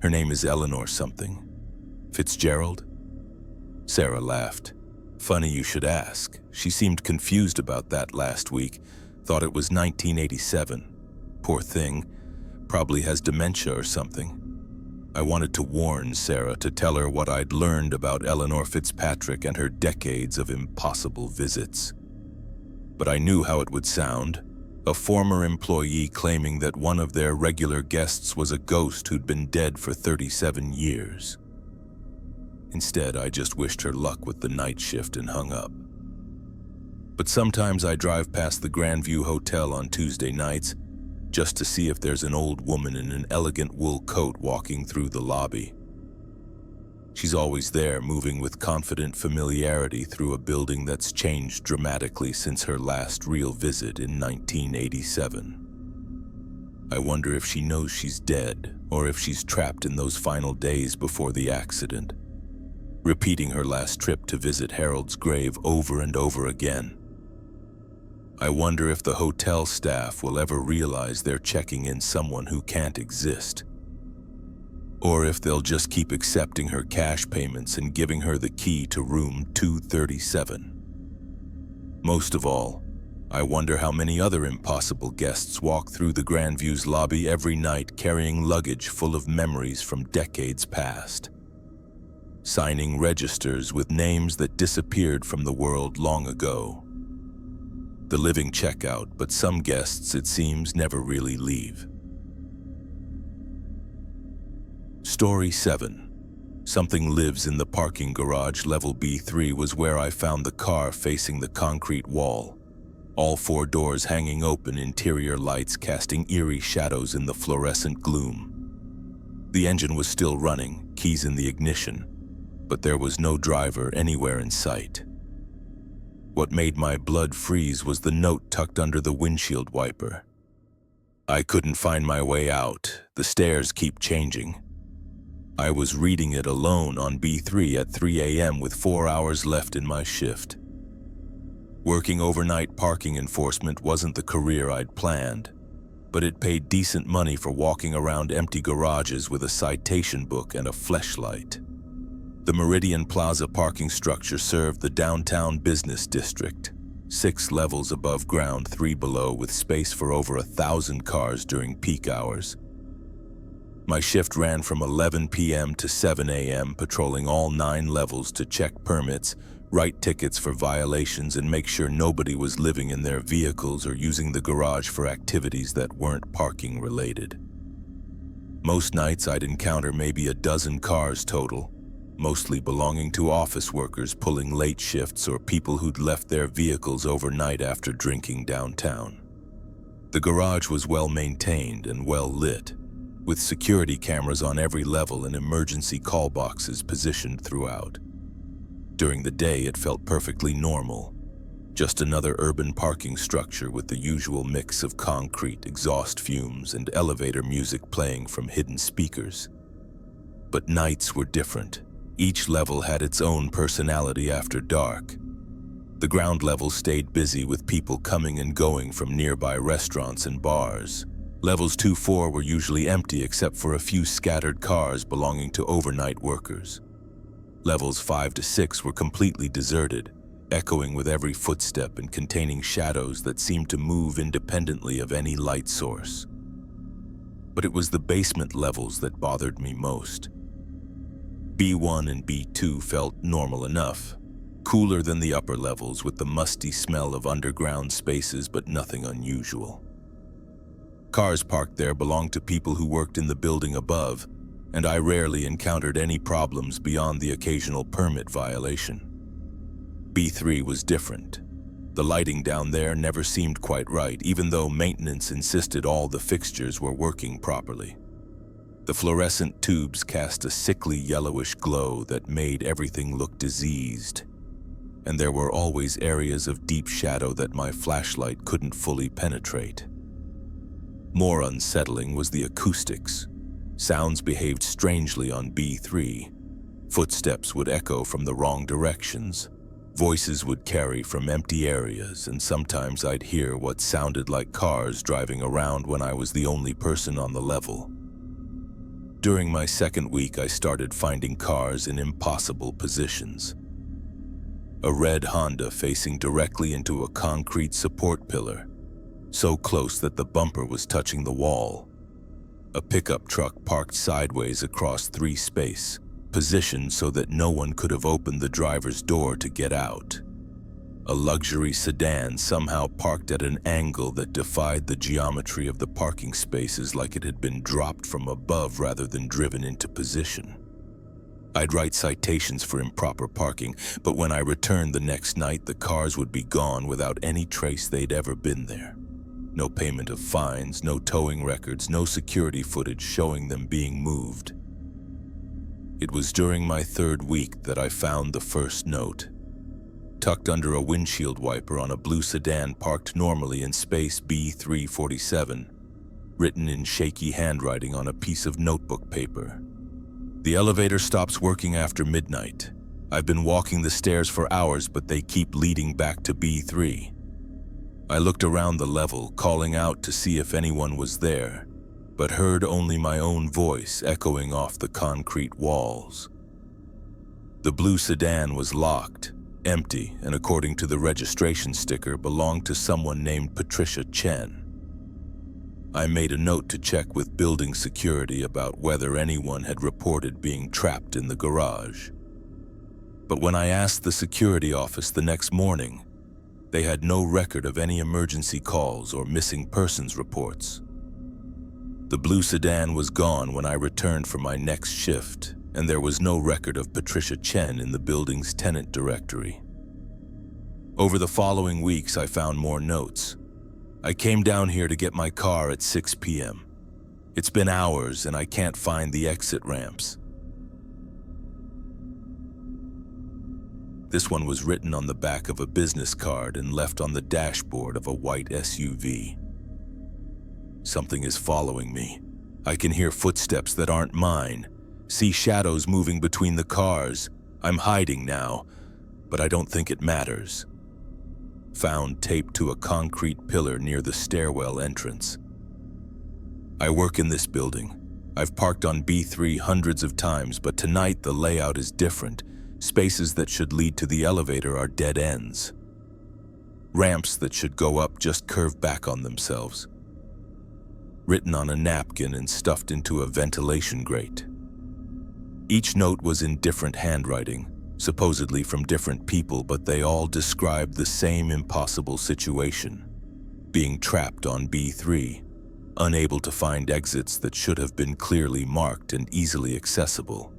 Speaker 1: Her name is Eleanor something. Fitzgerald?" Sarah laughed. "Funny you should ask. She seemed confused about that last week. Thought it was 1987. Poor thing. Probably has dementia or something." I wanted to warn Sarah, to tell her what I'd learned about Eleanor Fitzpatrick and her decades of impossible visits. But I knew how it would sound. A former employee claiming that one of their regular guests was a ghost who'd been dead for 37 years. Instead, I just wished her luck with the night shift and hung up. But sometimes I drive past the Grandview Hotel on Tuesday nights just to see if there's an old woman in an elegant wool coat walking through the lobby. She's always there, moving with confident familiarity through a building that's changed dramatically since her last real visit in 1987. I wonder if she knows she's dead, or if she's trapped in those final days before the accident, repeating her last trip to visit Harold's grave over and over again. I wonder if the hotel staff will ever realize they're checking in someone who can't exist, or if they'll just keep accepting her cash payments and giving her the key to room 237. Most of all, I wonder how many other impossible guests walk through the Grandview's lobby every night carrying luggage full of memories from decades past, signing registers with names that disappeared from the world long ago. The living checkout, but some guests, it seems, never really leave. Story 7. Something lives in the parking garage. Level B3 was where I found the car facing the concrete wall. All 4 doors hanging open, interior lights casting eerie shadows in the fluorescent gloom. The engine was still running, keys in the ignition, but there was no driver anywhere in sight. What made my blood freeze was the note tucked under the windshield wiper. I couldn't find my way out. The stairs keep changing. I was reading it alone on B3 at 3 a.m. with 4 hours left in my shift. Working overnight parking enforcement wasn't the career I'd planned, but it paid decent money for walking around empty garages with a citation book and a fleshlight. The Meridian Plaza parking structure served the downtown business district, 6 levels above ground, 3 below, with space for over 1,000 cars during peak hours. My shift ran from 11 p.m. to 7 a.m., patrolling all 9 levels to check permits, write tickets for violations, and make sure nobody was living in their vehicles or using the garage for activities that weren't parking related. Most nights I'd encounter maybe a dozen cars total, mostly belonging to office workers pulling late shifts or people who'd left their vehicles overnight after drinking downtown. The garage was well maintained and well lit, with security cameras on every level and emergency call boxes positioned throughout. During the day, it felt perfectly normal, just another urban parking structure with the usual mix of concrete, exhaust fumes, and elevator music playing from hidden speakers. But nights were different. Each level had its own personality after dark. The ground level stayed busy with people coming and going from nearby restaurants and bars. Levels 2-4 were usually empty except for a few scattered cars belonging to overnight workers. Levels 5 to 6 were completely deserted, echoing with every footstep and containing shadows that seemed to move independently of any light source. But it was the basement levels that bothered me most. B1 and B2 felt normal enough, cooler than the upper levels with the musty smell of underground spaces, but nothing unusual. Cars parked there belonged to people who worked in the building above, and I rarely encountered any problems beyond the occasional permit violation. B3 was different. The lighting down there never seemed quite right, even though maintenance insisted all the fixtures were working properly. The fluorescent tubes cast a sickly yellowish glow that made everything look diseased, and there were always areas of deep shadow that my flashlight couldn't fully penetrate. More unsettling was the acoustics. Sounds behaved strangely on B3. Footsteps would echo from the wrong directions. Voices would carry from empty areas, and sometimes I'd hear what sounded like cars driving around when I was the only person on the level. During my second week, I started finding cars in impossible positions. A red Honda facing directly into a concrete support pillar, so close that the bumper was touching the wall. A pickup truck parked sideways across 3 space, positioned so that no one could have opened the driver's door to get out. A luxury sedan somehow parked at an angle that defied the geometry of the parking spaces, like it had been dropped from above rather than driven into position. I'd write citations for improper parking, but when I returned the next night, the cars would be gone without any trace they'd ever been there. No payment of fines, no towing records, no security footage showing them being moved. It was during my 3rd week that I found the first note. Tucked under a windshield wiper on a blue sedan parked normally in space B347, written in shaky handwriting on a piece of notebook paper. The elevator stops working after midnight. I've been walking the stairs for hours, but they keep leading back to B3. I looked around the level, calling out to see if anyone was there, but heard only my own voice echoing off the concrete walls. The blue sedan was locked, empty, and according to the registration sticker, belonged to someone named Patricia Chen. I made a note to check with building security about whether anyone had reported being trapped in the garage. But when I asked the security office the next morning, they had no record of any emergency calls or missing persons reports. The blue sedan was gone when I returned for my next shift, and there was no record of Patricia Chen in the building's tenant directory. Over the following weeks, I found more notes. I came down here to get my car at 6 p.m. It's been hours and I can't find the exit ramps. This one was written on the back of a business card and left on the dashboard of a white SUV. Something is following me. I can hear footsteps that aren't mine, see shadows moving between the cars. I'm hiding now, but I don't think it matters. Found taped to a concrete pillar near the stairwell entrance. I work in this building. I've parked on B3 hundreds of times, but tonight the layout is different. Spaces that should lead to the elevator are dead ends. Ramps that should go up just curve back on themselves. Written on a napkin and stuffed into a ventilation grate. Each note was in different handwriting, supposedly from different people, but they all described the same impossible situation. Being trapped on B3. Unable to find exits that should have been clearly marked and easily accessible.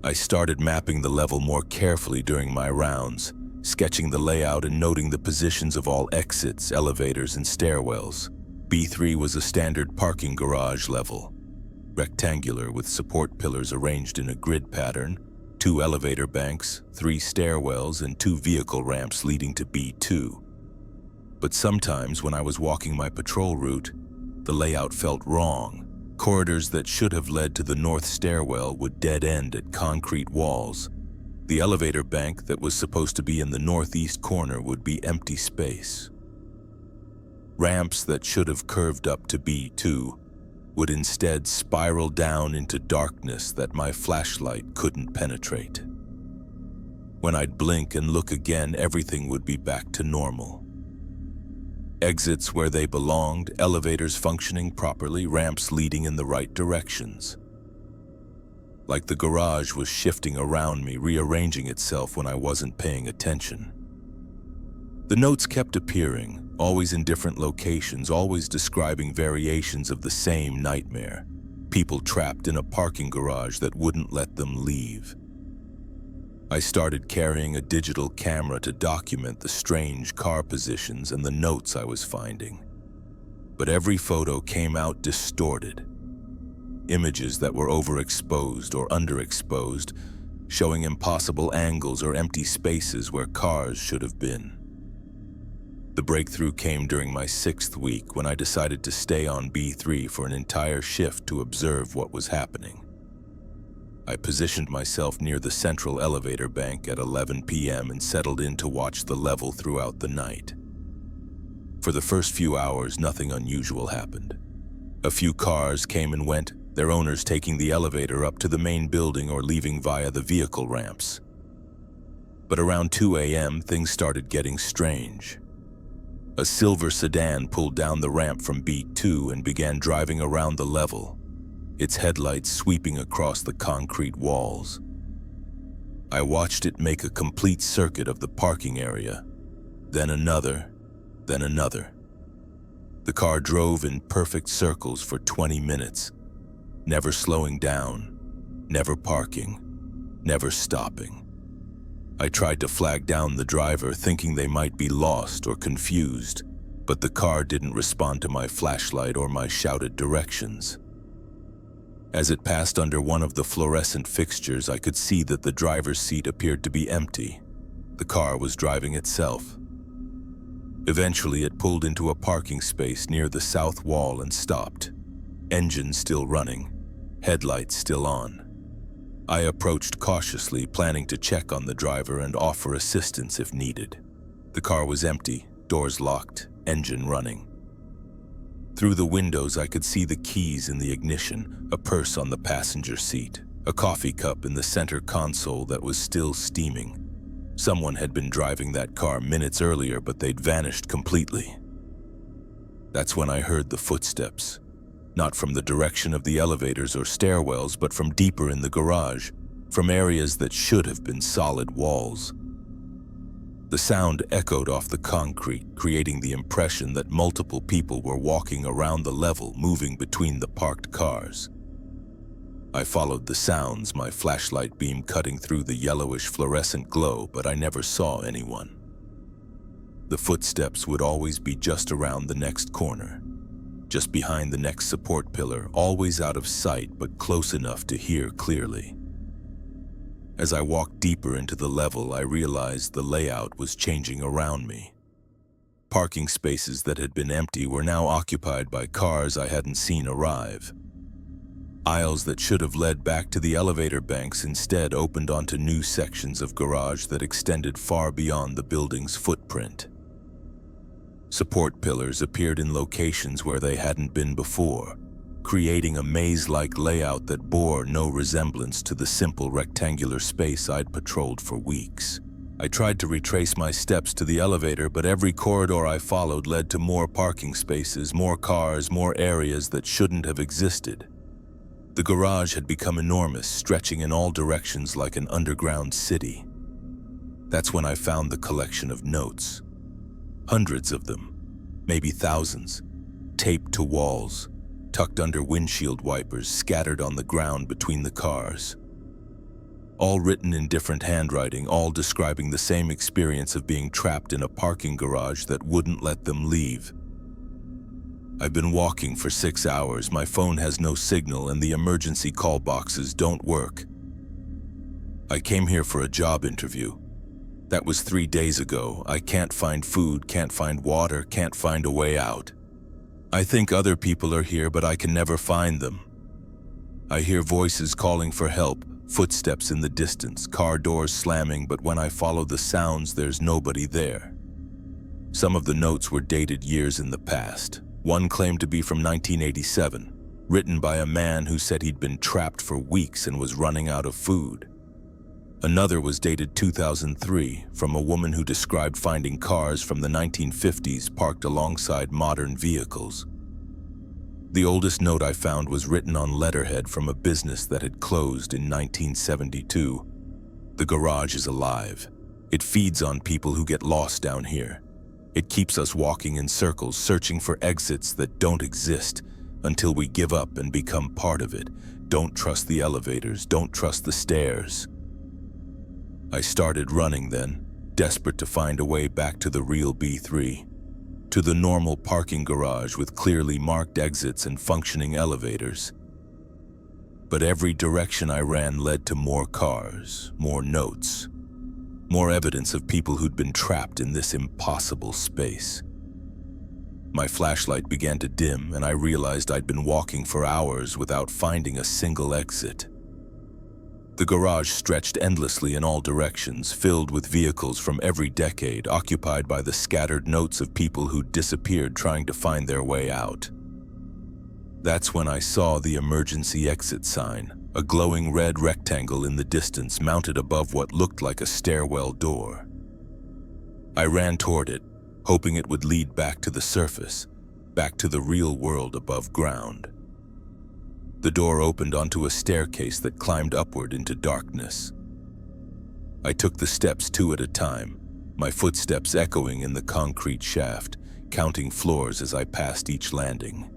Speaker 1: I started mapping the level more carefully during my rounds, sketching the layout and noting the positions of all exits, elevators, and stairwells. B3 was a standard parking garage level, rectangular with support pillars arranged in a grid pattern, 2 elevator banks, 3 stairwells, and 2 vehicle ramps leading to B2. But sometimes when I was walking my patrol route, the layout felt wrong. Corridors that should have led to the north stairwell would dead end at concrete walls. The elevator bank that was supposed to be in the northeast corner would be empty space. Ramps that should have curved up to B2 would instead spiral down into darkness that my flashlight couldn't penetrate. When I'd blink and look again, everything would be back to normal. Exits where they belonged, elevators functioning properly, ramps leading in the right directions. Like the garage was shifting around me, rearranging itself when I wasn't paying attention. The notes kept appearing, always in different locations, always describing variations of the same nightmare. People trapped in a parking garage that wouldn't let them leave. I started carrying a digital camera to document the strange car positions and the notes I was finding. But every photo came out distorted. Images that were overexposed or underexposed, showing impossible angles or empty spaces where cars should have been. The breakthrough came during my 6th week when I decided to stay on B3 for an entire shift to observe what was happening. I positioned myself near the central elevator bank at 11 p.m. and settled in to watch the level throughout the night. For the first few hours, nothing unusual happened. A few cars came and went, their owners taking the elevator up to the main building or leaving via the vehicle ramps. But around 2 a.m., things started getting strange. A silver sedan pulled down the ramp from B2 and began driving around the level, its headlights sweeping across the concrete walls. I watched it make a complete circuit of the parking area, then another, then another. The car drove in perfect circles for 20 minutes, never slowing down, never parking, never stopping. I tried to flag down the driver, thinking they might be lost or confused, but the car didn't respond to my flashlight or my shouted directions. As it passed under one of the fluorescent fixtures, I could see that the driver's seat appeared to be empty. The car was driving itself. Eventually, it pulled into a parking space near the south wall and stopped. Engine still running, headlights still on. I approached cautiously, planning to check on the driver and offer assistance if needed. The car was empty, doors locked, engine running. Through the windows, I could see the keys in the ignition, a purse on the passenger seat, a coffee cup in the center console that was still steaming. Someone had been driving that car minutes earlier, but they'd vanished completely. That's when I heard the footsteps, not from the direction of the elevators or stairwells, but from deeper in the garage, from areas that should have been solid walls. The sound echoed off the concrete, creating the impression that multiple people were walking around the level, moving between the parked cars. I followed the sounds, my flashlight beam cutting through the yellowish fluorescent glow, but I never saw anyone. The footsteps would always be just around the next corner, just behind the next support pillar, always out of sight but close enough to hear clearly. As I walked deeper into the level, I realized the layout was changing around me. Parking spaces that had been empty were now occupied by cars I hadn't seen arrive. Aisles that should have led back to the elevator banks instead opened onto new sections of garage that extended far beyond the building's footprint. Support pillars appeared in locations where they hadn't been before, creating a maze-like layout that bore no resemblance to the simple rectangular space I'd patrolled for weeks. I tried to retrace my steps to the elevator, but every corridor I followed led to more parking spaces, more cars, more areas that shouldn't have existed. The garage had become enormous, stretching in all directions like an underground city. That's when I found the collection of notes. Hundreds of them, maybe thousands, taped to walls, tucked under windshield wipers, scattered on the ground between the cars. All written in different handwriting, all describing the same experience of being trapped in a parking garage that wouldn't let them leave. I've been walking for 6 hours, my phone has no signal, and the emergency call boxes don't work. I came here for a job interview. That was 3 days ago. I can't find food, can't find water, can't find a way out. I think other people are here, but I can never find them. I hear voices calling for help, footsteps in the distance, car doors slamming, but when I follow the sounds, there's nobody there. Some of the notes were dated years in the past. One claimed to be from 1987, written by a man who said he'd been trapped for weeks and was running out of food. Another was dated 2003, from a woman who described finding cars from the 1950s parked alongside modern vehicles. The oldest note I found was written on letterhead from a business that had closed in 1972. The garage is alive. It feeds on people who get lost down here. It keeps us walking in circles, searching for exits that don't exist until we give up and become part of it. Don't trust the elevators, don't trust the stairs. I started running then, desperate to find a way back to the real B3, to the normal parking garage with clearly marked exits and functioning elevators. But every direction I ran led to more cars, more notes, more evidence of people who'd been trapped in this impossible space. My flashlight began to dim, and I realized I'd been walking for hours without finding a single exit. The garage stretched endlessly in all directions, filled with vehicles from every decade, occupied by the scattered notes of people who'd disappeared trying to find their way out. That's when I saw the emergency exit sign, a glowing red rectangle in the distance mounted above what looked like a stairwell door. I ran toward it, hoping it would lead back to the surface, back to the real world above ground. The door opened onto a staircase that climbed upward into darkness. I took the steps 2 at a time, my footsteps echoing in the concrete shaft, counting floors as I passed each landing.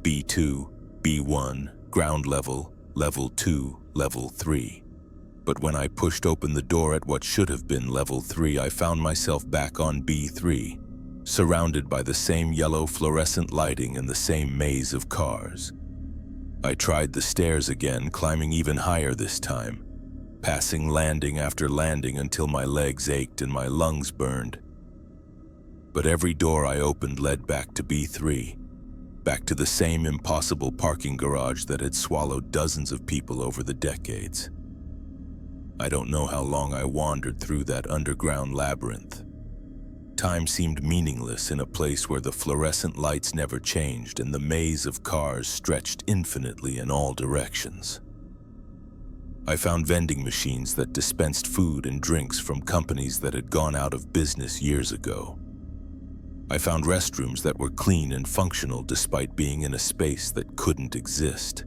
Speaker 1: B2, B1, ground level, level 2, level 3. But when I pushed open the door at what should have been level 3, I found myself back on B3, surrounded by the same yellow fluorescent lighting and the same maze of cars. I tried the stairs again, climbing even higher this time, passing landing after landing until my legs ached and my lungs burned. But every door I opened led back to B3, back to the same impossible parking garage that had swallowed dozens of people over the decades. I don't know how long I wandered through that underground labyrinth. Time seemed meaningless in a place where the fluorescent lights never changed and the maze of cars stretched infinitely in all directions. I found vending machines that dispensed food and drinks from companies that had gone out of business years ago. I found restrooms that were clean and functional despite being in a space that couldn't exist.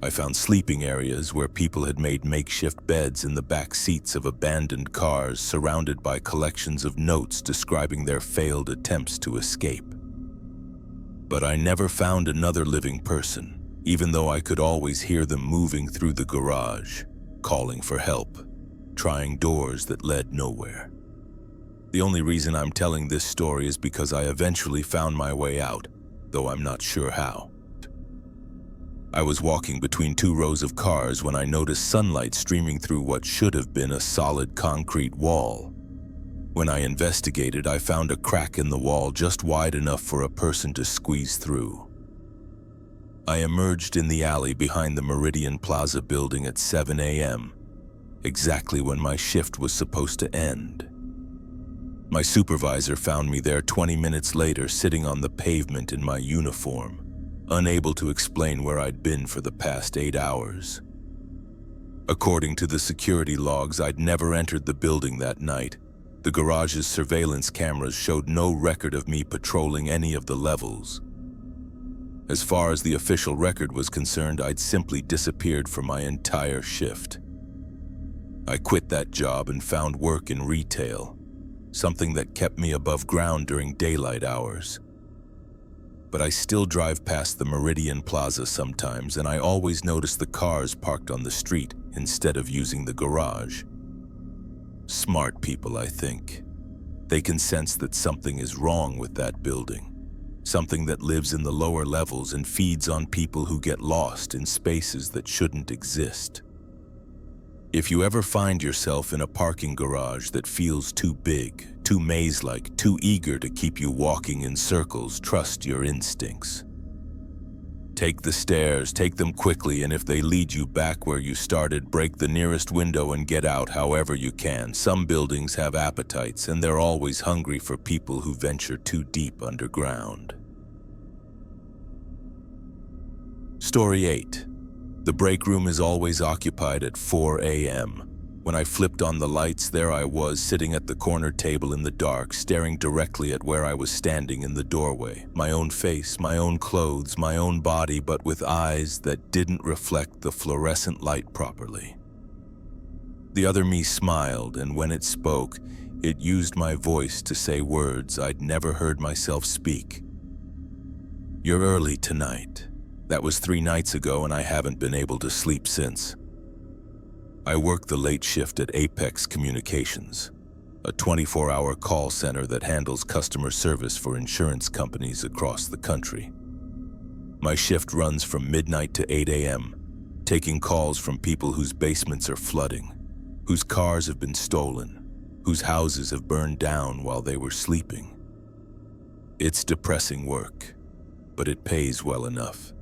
Speaker 1: I found sleeping areas where people had made makeshift beds in the back seats of abandoned cars surrounded by collections of notes describing their failed attempts to escape. But I never found another living person, even though I could always hear them moving through the garage, calling for help, trying doors that led nowhere. The only reason I'm telling this story is because I eventually found my way out, though I'm not sure how. I was walking between 2 rows of cars when I noticed sunlight streaming through what should have been a solid concrete wall. When I investigated, I found a crack in the wall just wide enough for a person to squeeze through. I emerged in the alley behind the Meridian Plaza building at 7 a.m., exactly when my shift was supposed to end. My supervisor found me there 20 minutes later, sitting on the pavement in my uniform, unable to explain where I'd been for the past 8 hours. According to the security logs, I'd never entered the building that night. The garage's surveillance cameras showed no record of me patrolling any of the levels. As far as the official record was concerned, I'd simply disappeared for my entire shift. I quit that job and found work in retail, something that kept me above ground during daylight hours. But I still drive past the Meridian Plaza sometimes, and I always notice the cars parked on the street instead of using the garage. Smart people, I think. They can sense that something is wrong with that building, something that lives in the lower levels and feeds on people who get lost in spaces that shouldn't exist. If you ever find yourself in a parking garage that feels too big, too maze-like, too eager to keep you walking in circles, trust your instincts. Take the stairs, take them quickly, and if they lead you back where you started, break the nearest window and get out however you can. Some buildings have appetites, and they're always hungry for people who venture too deep underground. Story 8. The break room is always occupied at 4 a.m. When I flipped on the lights, there I was, sitting at the corner table in the dark, staring directly at where I was standing in the doorway. My own face, my own clothes, my own body, but with eyes that didn't reflect the fluorescent light properly. The other me smiled, and when it spoke, it used my voice to say words I'd never heard myself speak. "You're early tonight." That was 3 nights ago, and I haven't been able to sleep since. I work the late shift at Apex Communications, a 24-hour call center that handles customer service for insurance companies across the country. My shift runs from midnight to 8 a.m., taking calls from people whose basements are flooding, whose cars have been stolen, whose houses have burned down while they were sleeping. It's depressing work, but it pays well enough,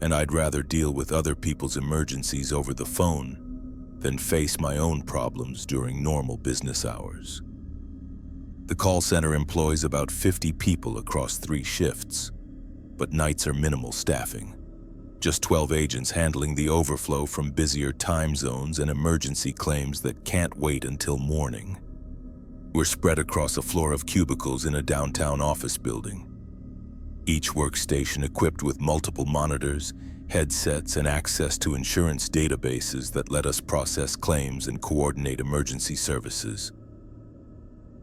Speaker 1: and I'd rather deal with other people's emergencies over the phone than face my own problems during normal business hours. The call center employs about 50 people across 3 shifts, but nights are minimal staffing. Just 12 agents handling the overflow from busier time zones and emergency claims that can't wait until morning. We're spread across a floor of cubicles in a downtown office building, each workstation equipped with multiple monitors, headsets, and access to insurance databases that let us process claims and coordinate emergency services.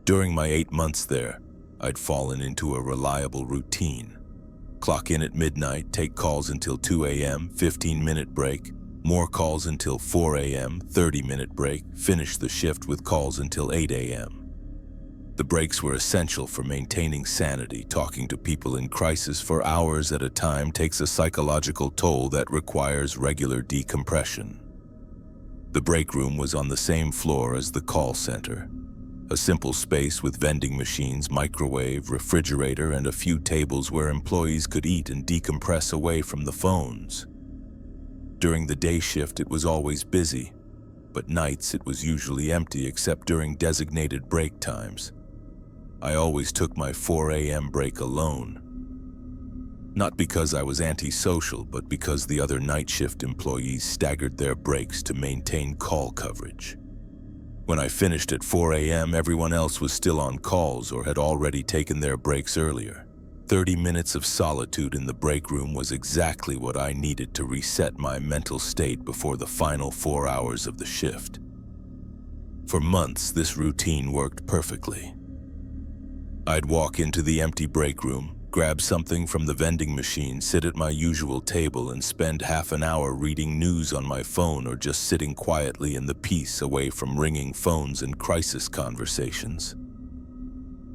Speaker 1: During my 8 months there, I'd fallen into a reliable routine. Clock in at midnight, take calls until 2 a.m., 15-minute break, more calls until 4 a.m., 30-minute break, finish the shift with calls until 8 a.m. The breaks were essential for maintaining sanity. Talking to people in crisis for hours at a time takes a psychological toll that requires regular decompression. The break room was on the same floor as the call center, a simple space with vending machines, microwave, refrigerator, and a few tables where employees could eat and decompress away from the phones. During the day shift, it was always busy, but nights it was usually empty except during designated break times. I always took my 4 a.m. break alone. Not because I was antisocial, but because the other night shift employees staggered their breaks to maintain call coverage. When I finished at 4 a.m., everyone else was still on calls or had already taken their breaks earlier. 30 minutes of solitude in the break room was exactly what I needed to reset my mental state before the final 4 hours of the shift. For months, this routine worked perfectly. I'd walk into the empty break room, grab something from the vending machine, sit at my usual table, and spend half an hour reading news on my phone or just sitting quietly in the peace away from ringing phones and crisis conversations.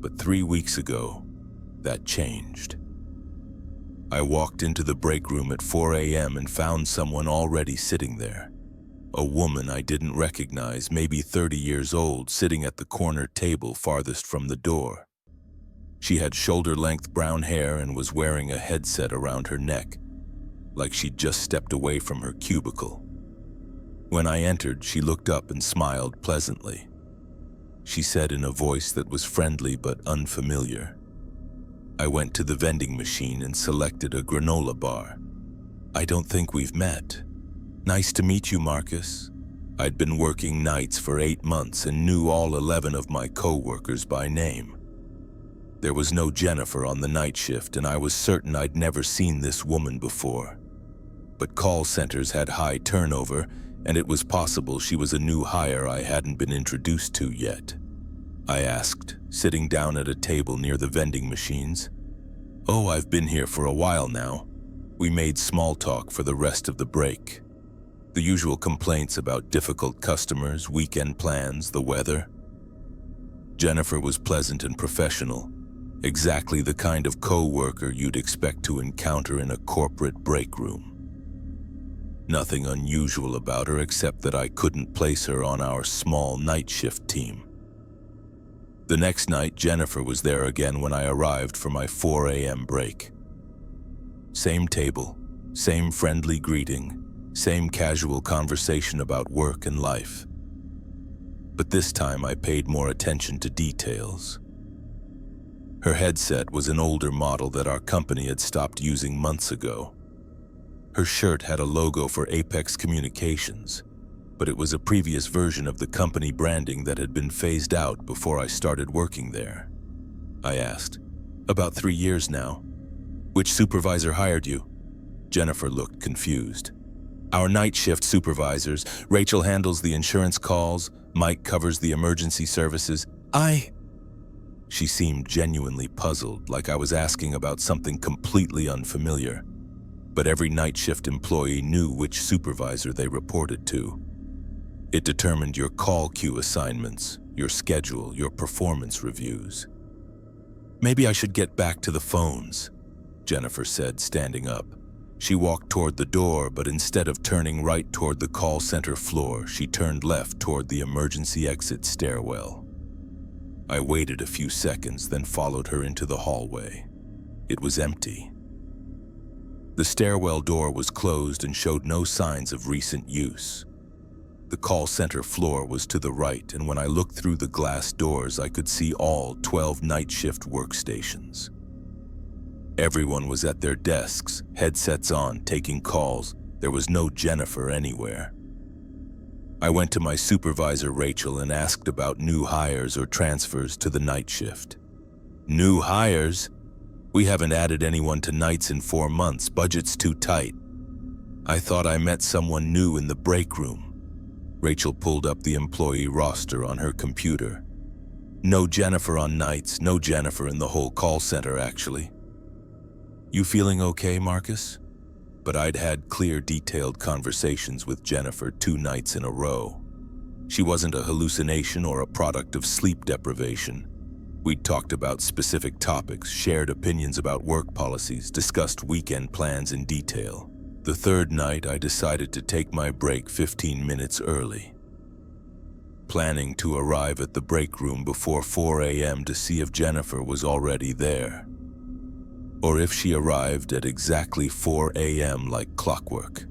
Speaker 1: But 3 weeks ago, that changed. I walked into the break room at 4 a.m. and found someone already sitting there, a woman I didn't recognize, maybe 30 years old, sitting at the corner table farthest from the door. She had shoulder-length brown hair and was wearing a headset around her neck, like she'd just stepped away from her cubicle. When I entered, she looked up and smiled pleasantly. She said in a voice that was friendly but unfamiliar, I went to the vending machine and selected a granola bar. I don't think we've met. Nice to meet you, Marcus. I'd been working nights for 8 months and knew all 11 of my coworkers by name. There was no Jennifer on the night shift, and I was certain I'd never seen this woman before. But call centers had high turnover, and it was possible she was a new hire I hadn't been introduced to yet. I asked, sitting down at a table near the vending machines. Oh, I've been here for a while now. We made small talk for the rest of the break. The usual complaints about difficult customers, weekend plans, the weather. Jennifer was pleasant and professional, exactly the kind of co-worker you'd expect to encounter in a corporate break room. Nothing unusual about her except that I couldn't place her on our small night shift team. The next night, Jennifer was there again when I arrived for my 4 a.m. break. Same table, same friendly greeting, same casual conversation about work and life. But this time I paid more attention to details. Her headset was an older model that our company had stopped using months ago. Her shirt had a logo for Apex Communications, but it was a previous version of the company branding that had been phased out before I started working there. I asked, About 3 years now. Which supervisor hired you? Jennifer looked confused. Our night shift supervisors. Rachel handles the insurance calls, Mike covers the emergency services. She seemed genuinely puzzled, like I was asking about something completely unfamiliar. But every night shift employee knew which supervisor they reported to. It determined your call queue assignments, your schedule, your performance reviews. Maybe I should get back to the phones, Jennifer said, standing up. She walked toward the door, but instead of turning right toward the call center floor, she turned left toward the emergency exit stairwell. I waited a few seconds, then followed her into the hallway. It was empty. The stairwell door was closed and showed no signs of recent use. The call center floor was to the right, and when I looked through the glass doors, I could see all 12 night shift workstations. Everyone was at their desks, headsets on, taking calls. There was no Jennifer anywhere. I went to my supervisor, Rachel, and asked about new hires or transfers to the night shift. New hires? We haven't added anyone to nights in 4 months. Budget's too tight. I thought I met someone new in the break room. Rachel pulled up the employee roster on her computer. No Jennifer on nights, no Jennifer in the whole call center, actually. You feeling okay, Marcus? But I'd had clear, detailed conversations with Jennifer 2 nights in a row. She wasn't a hallucination or a product of sleep deprivation. We'd talked about specific topics, shared opinions about work policies, discussed weekend plans in detail. The 3rd night, I decided to take my break 15 minutes early, planning to arrive at the break room before 4 a.m. to see if Jennifer was already there, or if she arrived at exactly 4 a.m. like clockwork.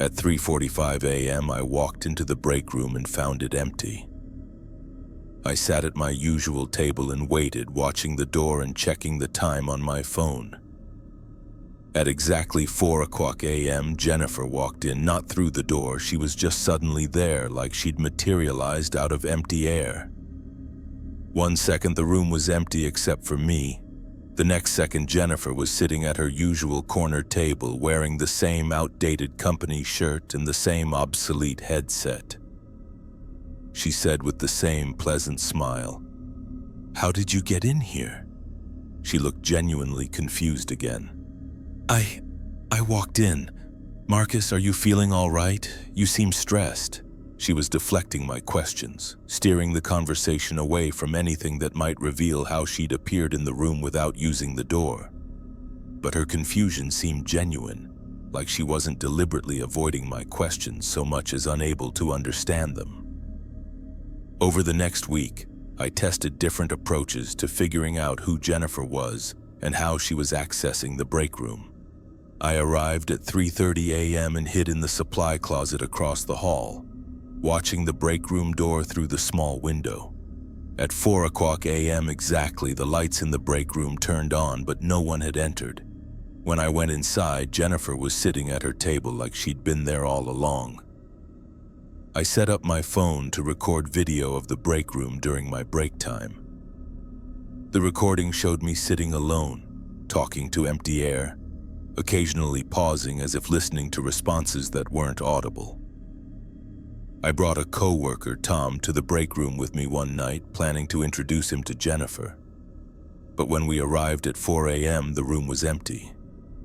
Speaker 1: At 3:45 a.m., I walked into the break room and found it empty. I sat at my usual table and waited, watching the door and checking the time on my phone. At exactly 4 a.m., Jennifer walked in, not through the door. She was just suddenly there, like she'd materialized out of empty air. 1 second, the room was empty except for me. The next second, Jennifer was sitting at her usual corner table, wearing the same outdated company shirt and the same obsolete headset. She said with the same pleasant smile, "How did you get in here?" She looked genuinely confused again. I walked in. Marcus, are you feeling all right? You seem stressed. She was deflecting my questions, steering the conversation away from anything that might reveal how she'd appeared in the room without using the door. But her confusion seemed genuine. like she wasn't deliberately avoiding my questions so much as unable to understand them. Over the next week, I tested different approaches to figuring out who Jennifer was and how she was accessing the break room. I arrived at 3:30 a.m. and hid in the supply closet across the hall, watching the break room door through the small window. At 4 o'clock a.m. exactly, the lights in the break room turned on, but no one had entered. When I went inside, Jennifer was sitting at her table like she'd been there all along. I set up my phone to record video of the break room during my break time. The recording showed me sitting alone, talking to empty air, occasionally pausing as if listening to responses that weren't audible. I brought a coworker, Tom, to the break room with me one night, planning to introduce him to Jennifer. But when we arrived at 4 a.m., the room was empty.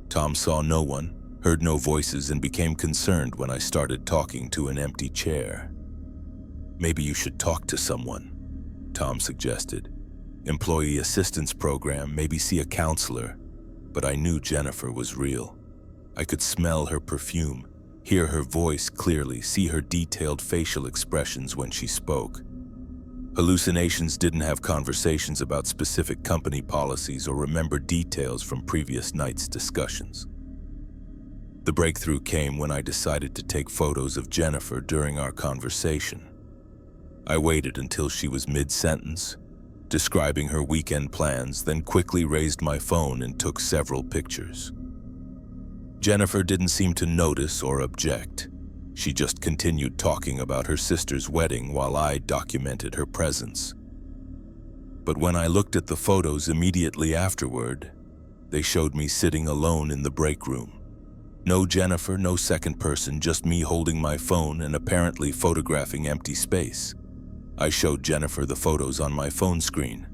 Speaker 1: Tom saw no one, heard no voices, and became concerned when I started talking to an empty chair. "Maybe you should talk to someone," Tom suggested. "Employee assistance program, maybe see a counselor." But I knew Jennifer was real. I could smell her perfume, hear her voice clearly, see her detailed facial expressions when she spoke. Hallucinations didn't have conversations about specific company policies or remember details from previous night's discussions. The breakthrough came when I decided to take photos of Jennifer during our conversation. I waited until she was mid-sentence, describing her weekend plans, then quickly raised my phone and took several pictures. Jennifer didn't seem to notice or object. She just continued talking about her sister's wedding while I documented her presence. But when I looked at the photos immediately afterward, they showed me sitting alone in the break room. No Jennifer, no second person, just me holding my phone and apparently photographing empty space. I showed Jennifer the photos on my phone screen.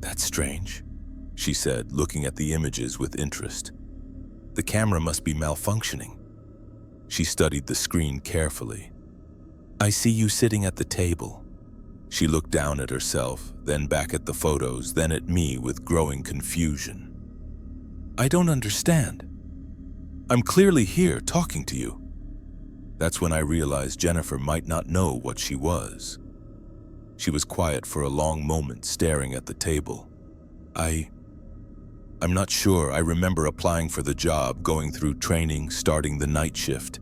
Speaker 1: "That's strange," she said, looking at the images with interest. "The camera must be malfunctioning." She studied the screen carefully. "I see you sitting at the table." She looked down at herself, then back at the photos, then at me with growing confusion. "I don't understand. I'm clearly here talking to you." That's when I realized Jennifer might not know what she was. She was quiet for a long moment, staring at the table. I'm not sure. I remember applying for the job, going through training, starting the night shift.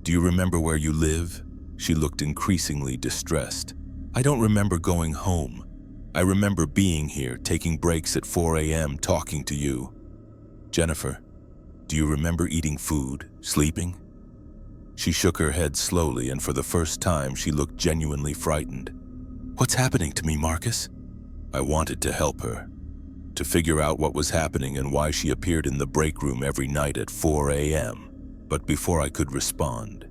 Speaker 1: "Do you remember where you live?" She looked increasingly distressed. "I don't remember going home. I remember being here, taking breaks at 4 a.m., talking to you." "Jennifer, do you remember eating food, sleeping?" She shook her head slowly, and for the first time, she looked genuinely frightened. "What's happening to me, Marcus?" I wanted to help her, to figure out what was happening and why she appeared in the break room every night at 4 a.m. But before I could respond,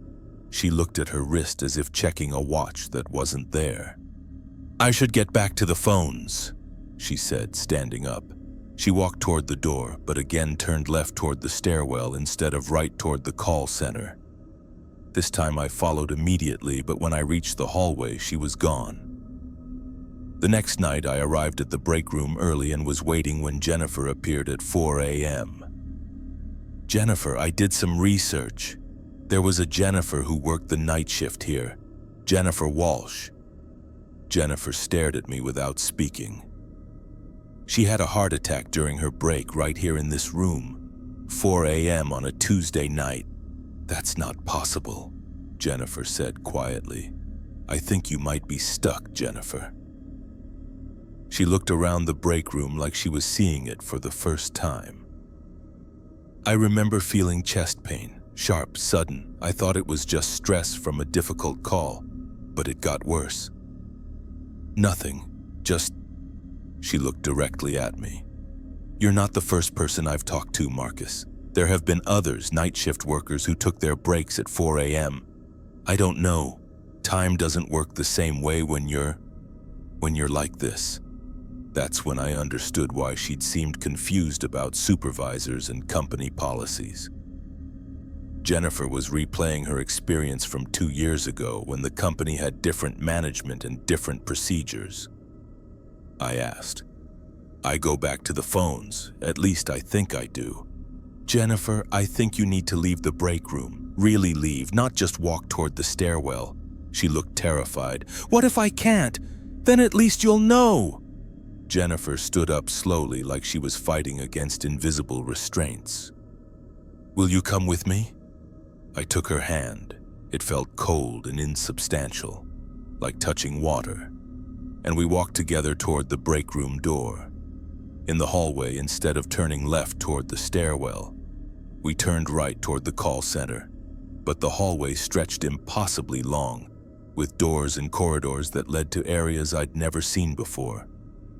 Speaker 1: she looked at her wrist as if checking a watch that wasn't there. "I should get back to the phones," she said, standing up. She walked toward the door, but again turned left toward the stairwell instead of right toward the call center. This time I followed immediately, but when I reached the hallway, she was gone. The next night, I arrived at the break room early and was waiting when Jennifer appeared at 4 a.m. "Jennifer, I did some research. There was a Jennifer who worked the night shift here, Jennifer Walsh." Jennifer stared at me without speaking. "She had a heart attack during her break right here in this room, 4 a.m. on a Tuesday night." "That's not possible," Jennifer said quietly. "I think you might be stuck, Jennifer." She looked around the break room like she was seeing it for the first time. I remember feeling chest pain, sharp, sudden. I thought it was just stress from a difficult call, but it got worse. "Nothing, just..." She looked directly at me. "You're not the first person I've talked to, Marcus. There have been others, night shift workers, who took their breaks at 4 a.m. I don't know. Time doesn't work the same way when you're like this." That's when I understood why she'd seemed confused about supervisors and company policies. Jennifer was replaying her experience from 2 years ago when the company had different management and different procedures. I asked. "I go back to the phones, at least I think I do." Jennifer, I think you need to leave the break room. Really leave, not just walk toward the stairwell. She looked terrified. What if I can't? Then at least you'll know. Jennifer stood up slowly like she was fighting against invisible restraints. Will you come with me? I took her hand. It felt cold and insubstantial, like touching water, and we walked together toward the break room door. In the hallway, instead of turning left toward the stairwell, we turned right toward the call center, but the hallway stretched impossibly long, with doors and corridors that led to areas I'd never seen before.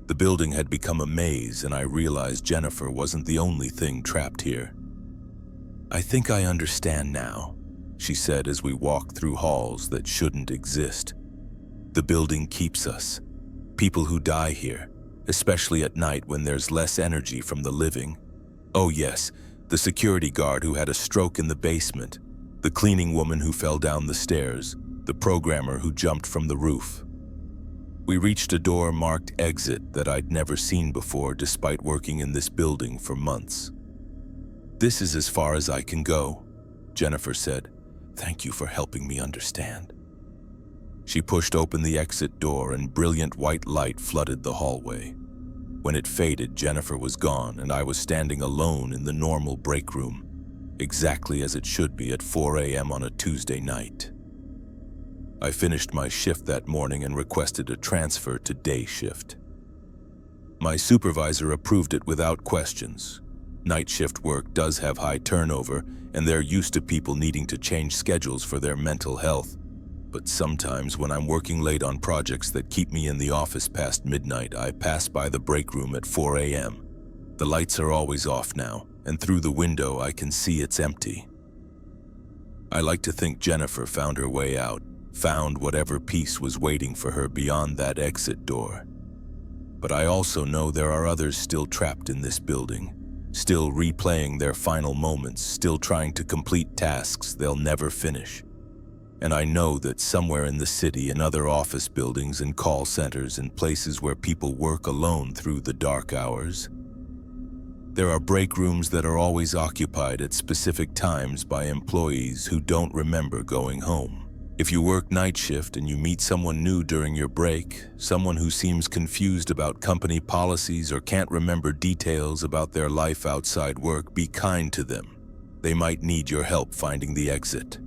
Speaker 1: The building had become a maze, and I realized Jennifer wasn't the only thing trapped here. I think I understand now, she said as we walked through halls that shouldn't exist. The building keeps us. People who die here, especially at night when there's less energy from the living. Oh yes, the security guard who had a stroke in the basement, the cleaning woman who fell down the stairs, the programmer who jumped from the roof. We reached a door marked exit that I'd never seen before despite working in this building for months. This is as far as I can go, Jennifer said. Thank you for helping me understand. She pushed open the exit door and brilliant white light flooded the hallway. When it faded, Jennifer was gone and I was standing alone in the normal break room, exactly as it should be at 4 a.m. on a Tuesday night. I finished my shift that morning and requested a transfer to day shift. My supervisor approved it without questions. Night shift work does have high turnover, and they're used to people needing to change schedules for their mental health. But sometimes when I'm working late on projects that keep me in the office past midnight, I pass by the break room at 4 a.m. The lights are always off now, and through the window I can see it's empty. I like to think Jennifer found her way out, found whatever peace was waiting for her beyond that exit door. But I also know there are others still trapped in this building, still replaying their final moments, still trying to complete tasks they'll never finish. And I know that somewhere in the city, in other office buildings and call centers and places where people work alone through the dark hours, there are break rooms that are always occupied at specific times by employees who don't remember going home. If you work night shift and you meet someone new during your break, someone who seems confused about company policies or can't remember details about their life outside work, be kind to them. They might need your help finding the exit.